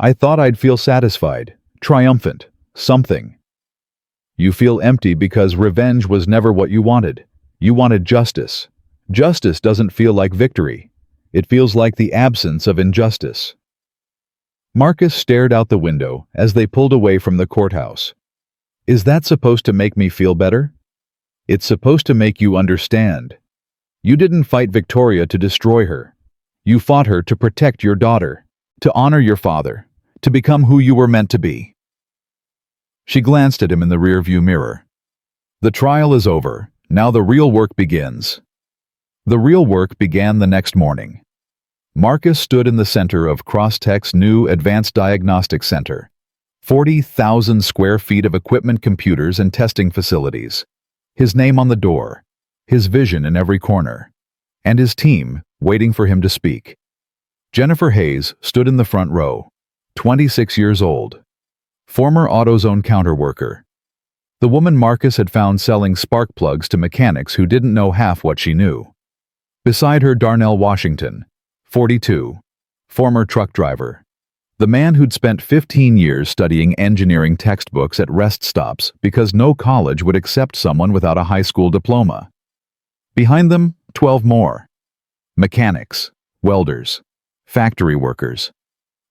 I thought I'd feel satisfied, triumphant, something. You feel empty because revenge was never what you wanted. You wanted justice. Justice doesn't feel like victory. It feels like the absence of injustice. Marcus stared out the window as they pulled away from the courthouse. Is that supposed to make me feel better? It's supposed to make you understand. You didn't fight Victoria to destroy her. You fought her to protect your daughter, to honor your father, to become who you were meant to be. She glanced at him in the rearview mirror. The trial is over. Now the real work begins. The real work began the next morning. Marcus stood in the center of Crosstech's new Advanced Diagnostic Center. 40,000 square feet of equipment, computers, and testing facilities. His name on the door, his vision in every corner, and his team waiting for him to speak. Jennifer Hayes stood in the front row, 26 years old, former AutoZone counter worker. The woman Marcus had found selling spark plugs to mechanics who didn't know half what she knew. Beside her, Darnell Washington, 42, former truck driver. The man who'd spent 15 years studying engineering textbooks at rest stops because no college would accept someone without a high school diploma. Behind them, 12 more. Mechanics, welders, factory workers.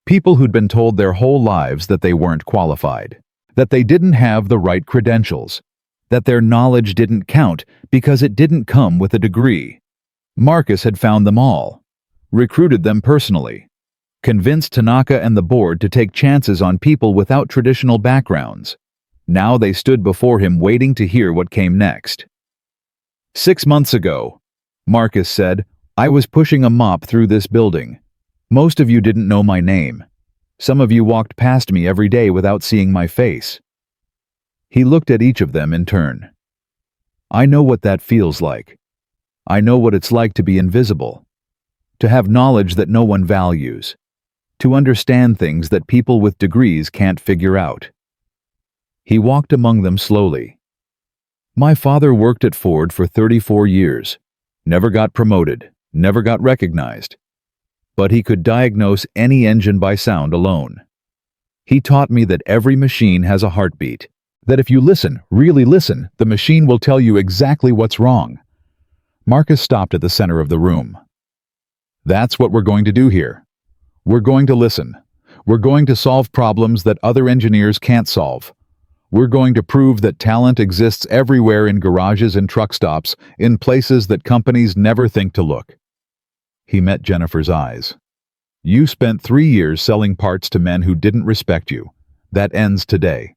People who'd been told their whole lives that they weren't qualified, that they didn't have the right credentials, that their knowledge didn't count because it didn't come with a degree. Marcus had found them all, recruited them personally, convinced Tanaka and the board to take chances on people without traditional backgrounds. Now they stood before him waiting to hear what came next. 6 months ago, Marcus said, I was pushing a mop through this building. Most of you didn't know my name. Some of you walked past me every day without seeing my face. He looked at each of them in turn. I know what that feels like. I know what it's like to be invisible, to have knowledge that no one values, to understand things that people with degrees can't figure out. He walked among them slowly. My father worked at Ford for 34 years, never got promoted, never got recognized. But he could diagnose any engine by sound alone. He taught me that every machine has a heartbeat, that if you listen, really listen, the machine will tell you exactly what's wrong. Marcus stopped at the center of the room. That's what we're going to do here. We're going to listen. We're going to solve problems that other engineers can't solve. We're going to prove that talent exists everywhere, in garages and truck stops, in places that companies never think to look. He met Jennifer's eyes. You spent 3 years selling parts to men who didn't respect you. That ends today.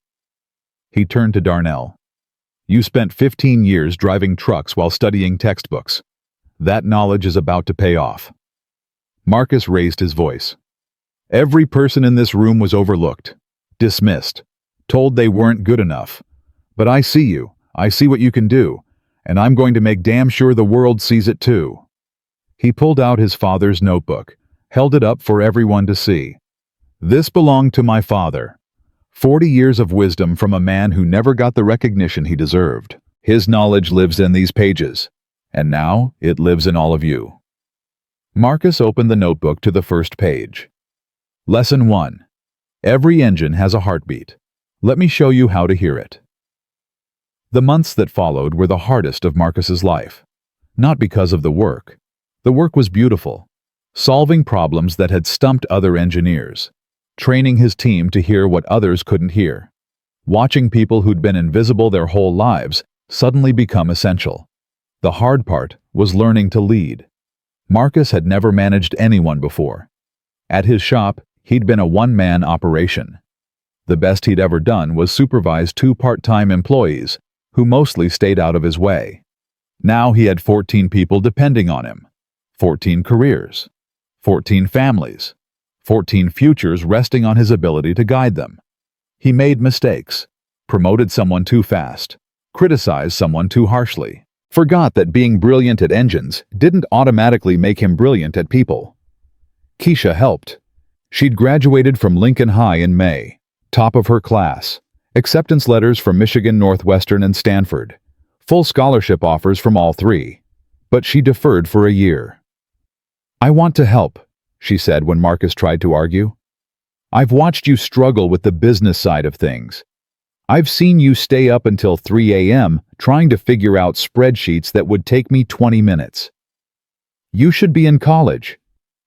He turned to Darnell. You spent 15 years driving trucks while studying textbooks. That knowledge is about to pay off. Marcus raised his voice. Every person in this room was overlooked, dismissed, told they weren't good enough. But I see you. I see what you can do, and I'm going to make damn sure the world sees it too. He pulled out his father's notebook, held it up for everyone to see. This belonged to my father. 40 years of wisdom from a man who never got the recognition he deserved. His knowledge lives in these pages, and now it lives in all of you. Marcus opened the notebook to the first page. Lesson 1. Every engine has a heartbeat. Let me show you how to hear it. The months that followed were the hardest of Marcus's life. Not because of the work. The work was beautiful. Solving problems that had stumped other engineers. Training his team to hear what others couldn't hear. Watching people who'd been invisible their whole lives suddenly become essential. The hard part was learning to lead. Marcus had never managed anyone before. At his shop, he'd been a one-man operation. The best he'd ever done was supervise 2 part-time employees, who mostly stayed out of his way. Now he had 14 people depending on him. 14 careers. 14 families. 14 futures resting on his ability to guide them. He made mistakes, promoted someone too fast, criticized someone too harshly, forgot that being brilliant at engines didn't automatically make him brilliant at people. Keisha helped. She'd graduated from Lincoln High in May, top of her class, acceptance letters from Michigan, Northwestern, and Stanford, full scholarship offers from all 3, but she deferred for a year. I want to help, she said when Marcus tried to argue. I've watched you struggle with the business side of things. I've seen you stay up until 3 a.m. trying to figure out spreadsheets that would take me 20 minutes. You should be in college,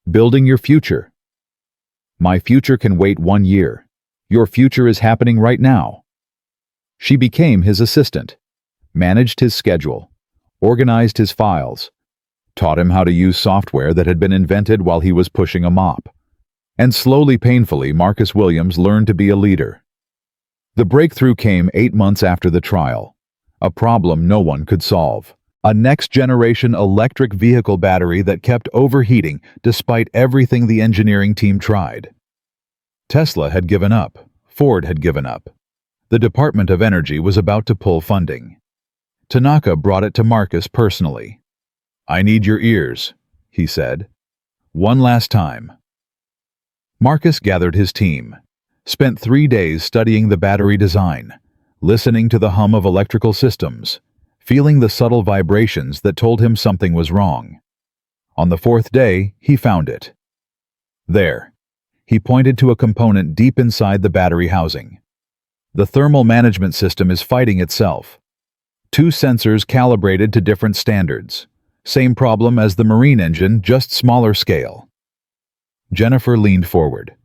building your future. My future can wait 1 year. Your future is happening right now. She became his assistant, managed his schedule, organized his files, taught him how to use software that had been invented while he was pushing a mop. And slowly, painfully, Marcus Williams learned to be a leader. The breakthrough came 8 months after the trial. A problem no one could solve. A next-generation electric vehicle battery that kept overheating despite everything the engineering team tried. Tesla had given up. Ford had given up. The Department of Energy was about to pull funding. Tanaka brought it to Marcus personally. I need your ears, he said. One last time. Marcus gathered his team, spent 3 days studying the battery design, listening to the hum of electrical systems, feeling the subtle vibrations that told him something was wrong. On the 4th day, he found it. There. He pointed to a component deep inside the battery housing. The thermal management system is fighting itself. 2 sensors calibrated to different standards. Same problem as the marine engine, just smaller scale. Jennifer leaned forward.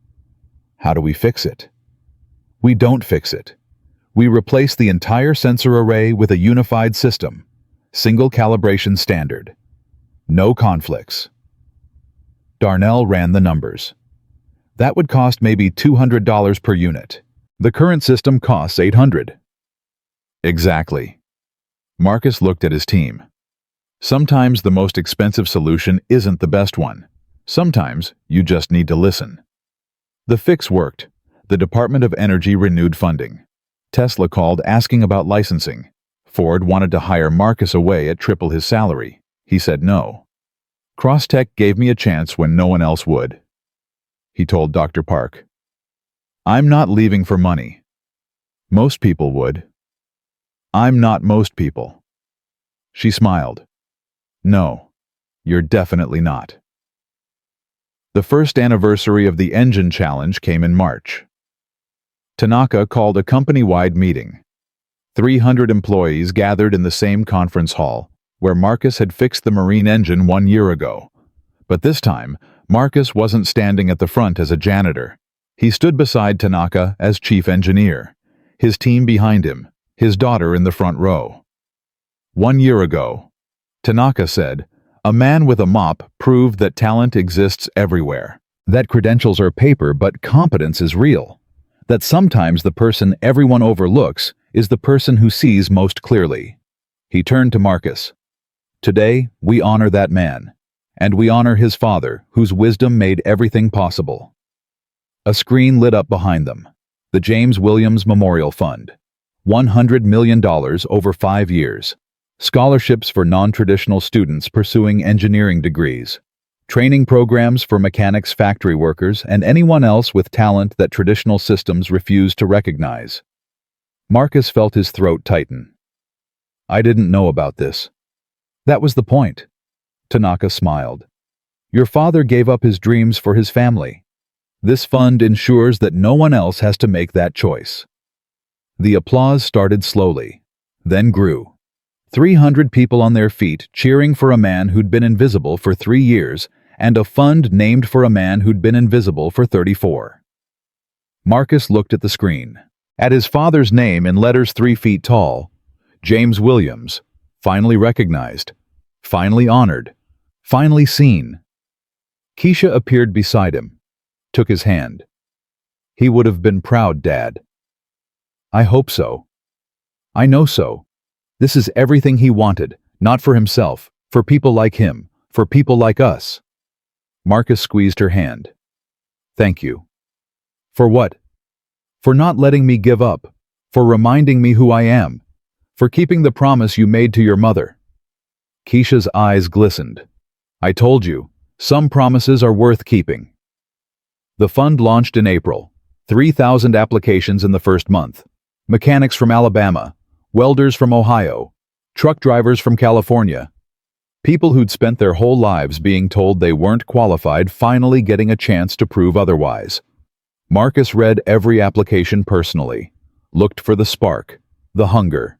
How do we fix it? We don't fix it. We replace the entire sensor array with a unified system, single calibration standard. No conflicts. Darnell ran the numbers. That would cost maybe $200 per unit. The current system costs $800. Exactly. Marcus looked at his team. Sometimes the most expensive solution isn't the best one. Sometimes you just need to listen. The fix worked. The Department of Energy renewed funding. Tesla called asking about licensing. Ford wanted to hire Marcus away at triple his salary. He said no. Crosstech gave me a chance when no one else would. He told Dr. Park. I'm not leaving for money. Most people would. I'm not most people. She smiled. No, you're definitely not. The first anniversary of the engine challenge came in March. Tanaka called a company-wide meeting. 300 employees gathered in the same conference hall, where Marcus had fixed the marine engine 1 year ago. But this time, Marcus wasn't standing at the front as a janitor. He stood beside Tanaka as chief engineer, his team behind him, his daughter in the front row. 1 year ago, Tanaka said, a man with a mop proved that talent exists everywhere, that credentials are paper but competence is real, that sometimes the person everyone overlooks is the person who sees most clearly. He turned to Marcus. Today, we honor that man, and we honor his father, whose wisdom made everything possible. A screen lit up behind them. The James Williams Memorial Fund. $100 million over 5 years. Scholarships for non-traditional students pursuing engineering degrees. Training programs for mechanics, factory workers, and anyone else with talent that traditional systems refuse to recognize. Marcus felt his throat tighten. I didn't know about this. That was the point. Tanaka smiled. Your father gave up his dreams for his family. This fund ensures that no one else has to make that choice. The applause started slowly, then grew. 300 people on their feet cheering for a man who'd been invisible for 3 years and a fund named for a man who'd been invisible for 34. Marcus looked at the screen. At his father's name in letters 3 feet tall, James Williams, finally recognized, finally honored, finally seen. Keisha appeared beside him, took his hand. He would have been proud, Dad. I hope so. I know so. This is everything he wanted, not for himself, for people like him, for people like us. Marcus squeezed her hand. Thank you. For what? For not letting me give up, for reminding me who I am, for keeping the promise you made to your mother. Keisha's eyes glistened. I told you, some promises are worth keeping. The fund launched in April. 3,000 applications in the first month. Mechanics from Alabama, welders from Ohio, truck drivers from California. People who'd spent their whole lives being told they weren't qualified finally getting a chance to prove otherwise. Marcus read every application personally, looked for the spark, the hunger.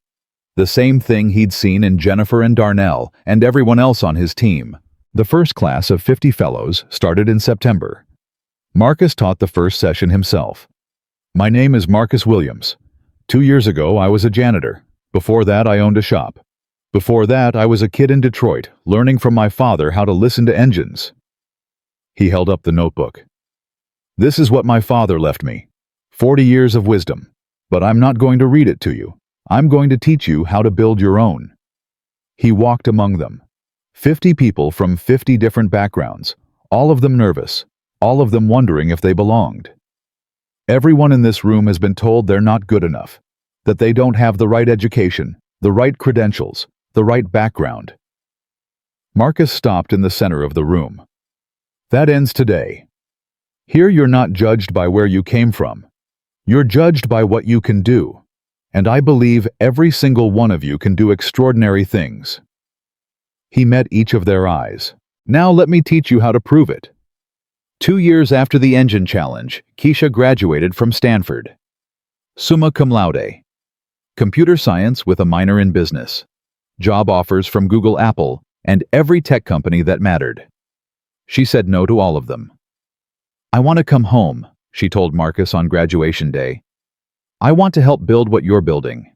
The same thing he'd seen in Jennifer and Darnell and everyone else on his team. The first class of 50 fellows started in September. Marcus taught the first session himself. My name is Marcus Williams. 2 years ago, I was a janitor. Before that, I owned a shop. Before that, I was a kid in Detroit, learning from my father how to listen to engines. He held up the notebook. This is what my father left me. 40 years of wisdom. But I'm not going to read it to you. I'm going to teach you how to build your own. He walked among them. 50 people from 50 different backgrounds, all of them nervous, all of them wondering if they belonged. Everyone in this room has been told they're not good enough, that they don't have the right education, the right credentials, the right background. Marcus stopped in the center of the room. That ends today. Here you're not judged by where you came from. You're judged by what you can do. And I believe every single one of you can do extraordinary things. He met each of their eyes. Now let me teach you how to prove it. 2 years after the engine challenge, Keisha graduated from Stanford. Summa cum laude. Computer science with a minor in business. Job offers from Google, Apple, and every tech company that mattered. She said no to all of them. I want to come home, she told Marcus on graduation day. I want to help build what you're building.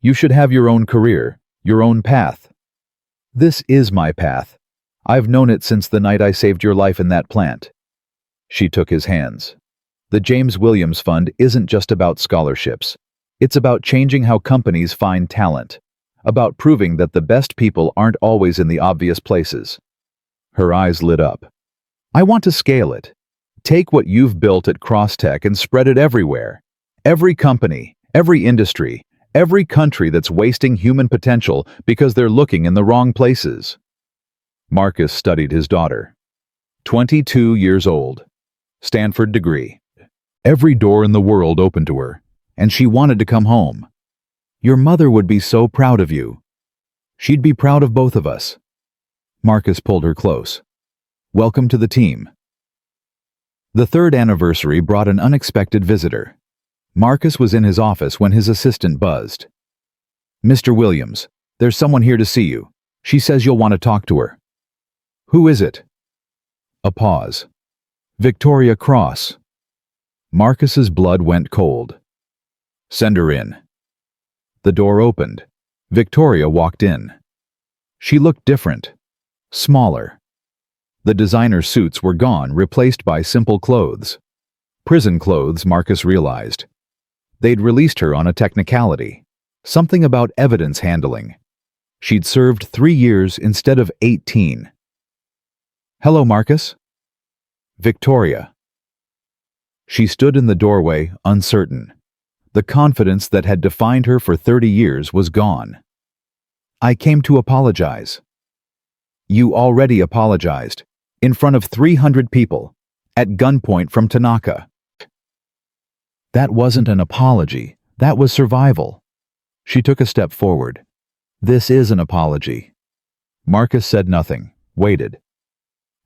You should have your own career, your own path. This is my path. I've known it since the night I saved your life in that plant. She took his hands. The James Williams Fund isn't just about scholarships. It's about changing how companies find talent, about proving that the best people aren't always in the obvious places. Her eyes lit up. I want to scale it. Take what you've built at CrossTech and spread it everywhere. Every company, every industry, every country that's wasting human potential because they're looking in the wrong places. Marcus studied his daughter. 22 years old. Stanford degree. Every door in the world open to her, and she wanted to come home. Your mother would be so proud of you. She'd be proud of both of us. Marcus pulled her close. Welcome to the team. The third anniversary brought an unexpected visitor. Marcus was in his office when his assistant buzzed. "Mr. Williams, there's someone here to see you. She says you'll want to talk to her." "Who is it?" A pause. "Victoria Cross." Marcus's blood went cold. "Send her in." The door opened. Victoria walked in. She looked different. Smaller. The designer suits were gone, replaced by simple clothes. Prison clothes, Marcus realized. They'd released her on a technicality. Something about evidence handling. She'd served 3 years instead of 18. "Hello, Marcus." "Victoria." She stood in the doorway, uncertain. The confidence that had defined her for 30 years was gone. "I came to apologize." "You already apologized. In front of 300 people. At gunpoint from Tanaka." "That wasn't an apology. That was survival." She took a step forward. "This is an apology." Marcus said nothing, waited.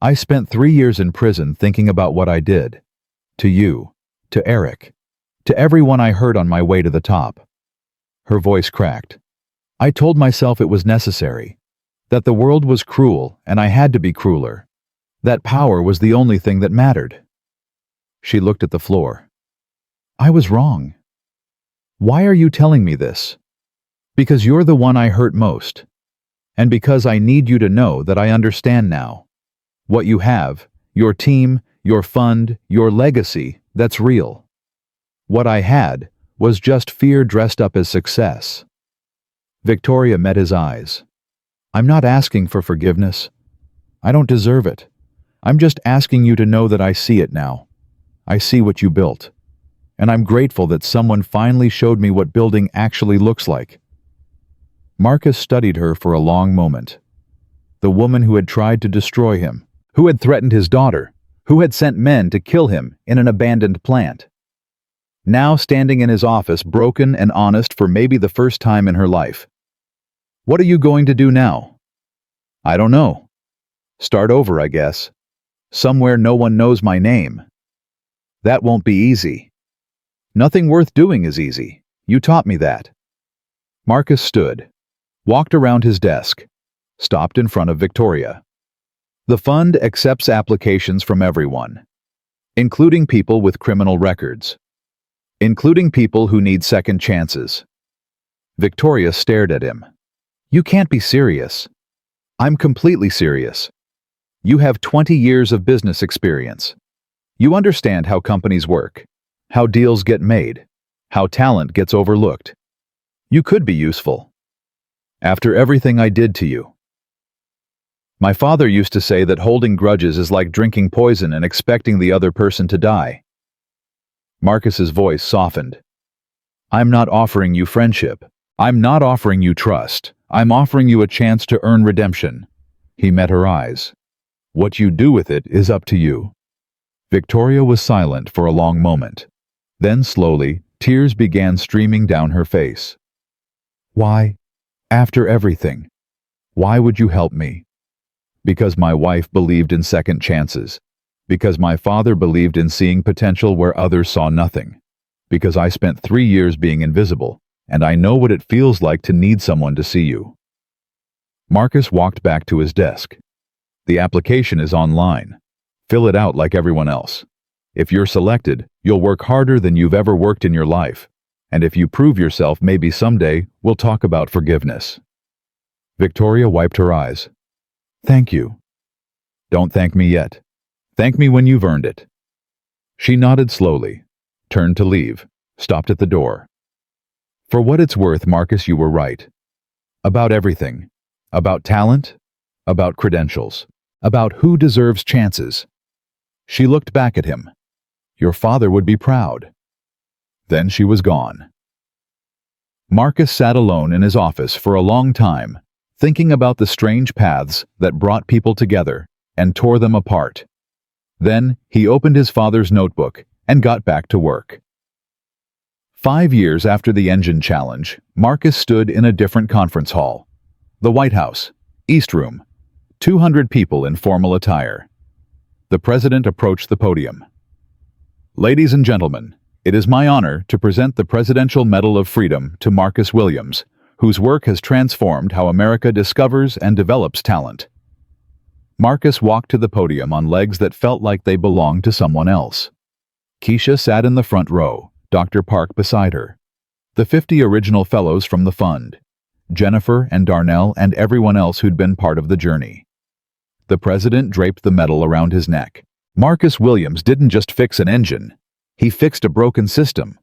"I spent 3 years in prison thinking about what I did. To you, to Eric, to everyone I hurt on my way to the top." Her voice cracked. "I told myself it was necessary, that the world was cruel and I had to be crueler, that power was the only thing that mattered." She looked at the floor. "I was wrong. Why are you telling me this?" "Because you're the one I hurt most. And because I need you to know that I understand now. What you have, your team, your fund, your legacy, that's real. What I had was just fear dressed up as success." Victoria met his eyes. "I'm not asking for forgiveness. I don't deserve it. I'm just asking you to know that I see it now. I see what you built. And I'm grateful that someone finally showed me what building actually looks like." Marcus studied her for a long moment. The woman who had tried to destroy him, who had threatened his daughter, who had sent men to kill him in an abandoned plant. Now standing in his office, broken and honest for maybe the first time in her life. "What are you going to do now?" "I don't know. Start over, I guess. Somewhere no one knows my name." "That won't be easy." "Nothing worth doing is easy. You taught me that." Marcus stood, walked around his desk, stopped in front of Victoria. "The fund accepts applications from everyone, including people with criminal records, including people who need second chances." Victoria stared at him. "You can't be serious." "I'm completely serious. You have 20 years of business experience. You understand how companies work, how deals get made, how talent gets overlooked. You could be useful. After everything I did to you." "My father used to say that holding grudges is like drinking poison and expecting the other person to die." Marcus's voice softened. "I'm not offering you friendship. I'm not offering you trust. I'm offering you a chance to earn redemption." He met her eyes. "What you do with it is up to you." Victoria was silent for a long moment. Then slowly, tears began streaming down her face. "Why? After everything? Why would you help me?" "Because my wife believed in second chances. Because my father believed in seeing potential where others saw nothing. Because I spent 3 years being invisible, and I know what it feels like to need someone to see you." Marcus walked back to his desk. "The application is online. Fill it out like everyone else. If you're selected, you'll work harder than you've ever worked in your life. And if you prove yourself, maybe someday we'll talk about forgiveness." Victoria wiped her eyes. "Thank you." "Don't thank me yet. Thank me when you've earned it." She nodded slowly, turned to leave, stopped at the door. "For what it's worth, Marcus, you were right. About everything. About talent, about credentials, about who deserves chances." She looked back at him. "Your father would be proud." Then she was gone. Marcus sat alone in his office for a long time, thinking about the strange paths that brought people together and tore them apart. Then he opened his father's notebook and got back to work. 5 years after the engine challenge, Marcus stood in a different conference hall. The White House, East Room, 200 people in formal attire. The president approached the podium. "Ladies and gentlemen, It is my honor to present the Presidential Medal of Freedom to Marcus Williams, whose work has transformed how America discovers and develops talent. Marcus walked to the podium on legs that felt like they belonged to someone else. Keisha sat in the front row, Dr. Park beside her. The 50 original fellows from the fund, Jennifer and Darnell and everyone else who'd been part of the journey. The president draped the medal around his neck. Marcus Williams didn't just fix an engine. He fixed a broken system.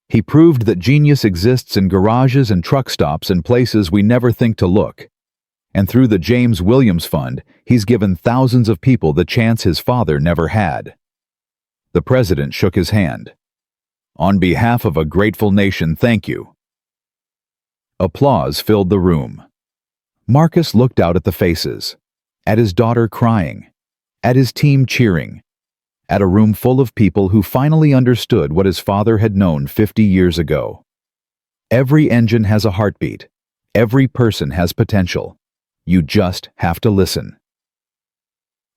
He proved that genius exists in garages and truck stops in places we never think to look. And through the James Williams Fund, he's given thousands of people the chance his father never had. The president shook his hand. On behalf of a grateful nation, thank you. Applause filled the room. Marcus looked out at the faces, at his daughter crying, at his team cheering, at a room full of people who finally understood what his father had known 50 years ago. Every engine has a heartbeat. Every person has potential. You just have to listen.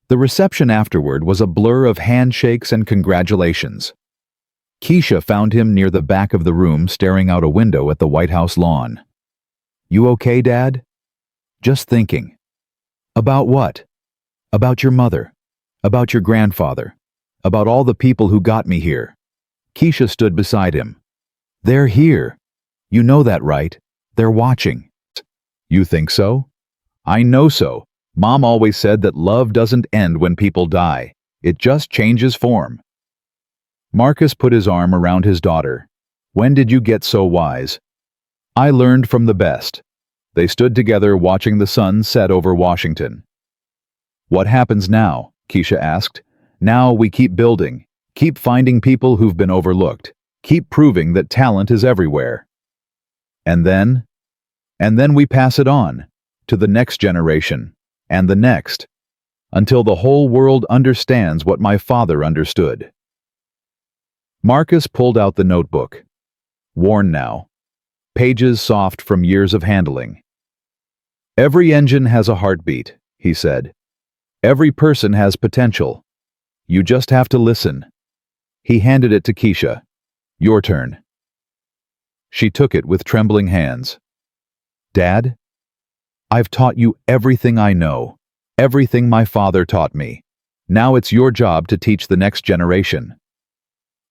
The reception afterward was a blur of handshakes and congratulations. Keisha found him near the back of the room staring out a window at the White House lawn. You okay, Dad? Just thinking. About what? About your mother. About your grandfather. About all the people who got me here. Keisha stood beside him. They're here. You know that, right? They're watching. You think so? I know so. Mom always said that love doesn't end when people die. It just changes form. Marcus put his arm around his daughter. When did you get so wise? I learned from the best. They stood together watching the sun set over Washington. What happens now? Keisha asked. Now we keep building, keep finding people who've been overlooked, keep proving that talent is everywhere. And then we pass it on, to the next generation, and the next, until the whole world understands what my father understood. Marcus pulled out the notebook. Worn now. Pages soft from years of handling. Every engine has a heartbeat, he said. Every person has potential. You just have to listen. He handed it to Keisha. Your turn. She took it with trembling hands. Dad? I've taught you everything I know, everything my father taught me. Now it's your job to teach the next generation.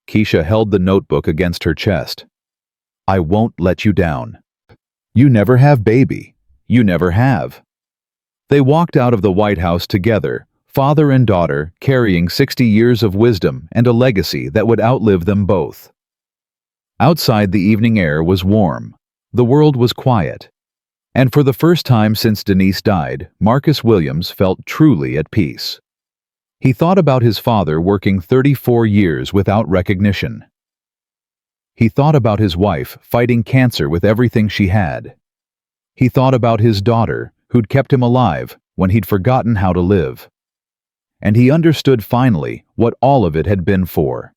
Keisha held the notebook against her chest. I won't let you down. You never have, baby. You never have. They walked out of the White House together, father and daughter, carrying 60 years of wisdom and a legacy that would outlive them both. Outside, the evening air was warm. The world was quiet. And for the first time since Denise died, Marcus Williams felt truly at peace. He thought about his father working 34 years without recognition. He thought about his wife fighting cancer with everything she had. He thought about his daughter, who'd kept him alive when he'd forgotten how to live. And he understood finally what all of it had been for.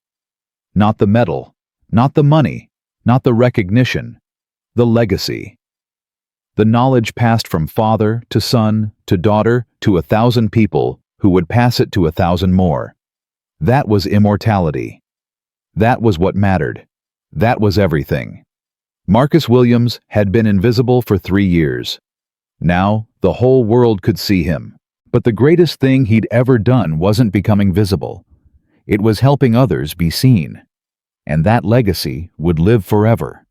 Not the medal, not the money, not the recognition, the legacy. The knowledge passed from father to son to daughter to 1,000 people who would pass it to 1,000 more. That was immortality. That was what mattered. That was everything. Marcus Williams had been invisible for 3 years. Now, the whole world could see him. But the greatest thing he'd ever done wasn't becoming visible. It was helping others be seen. And that legacy would live forever.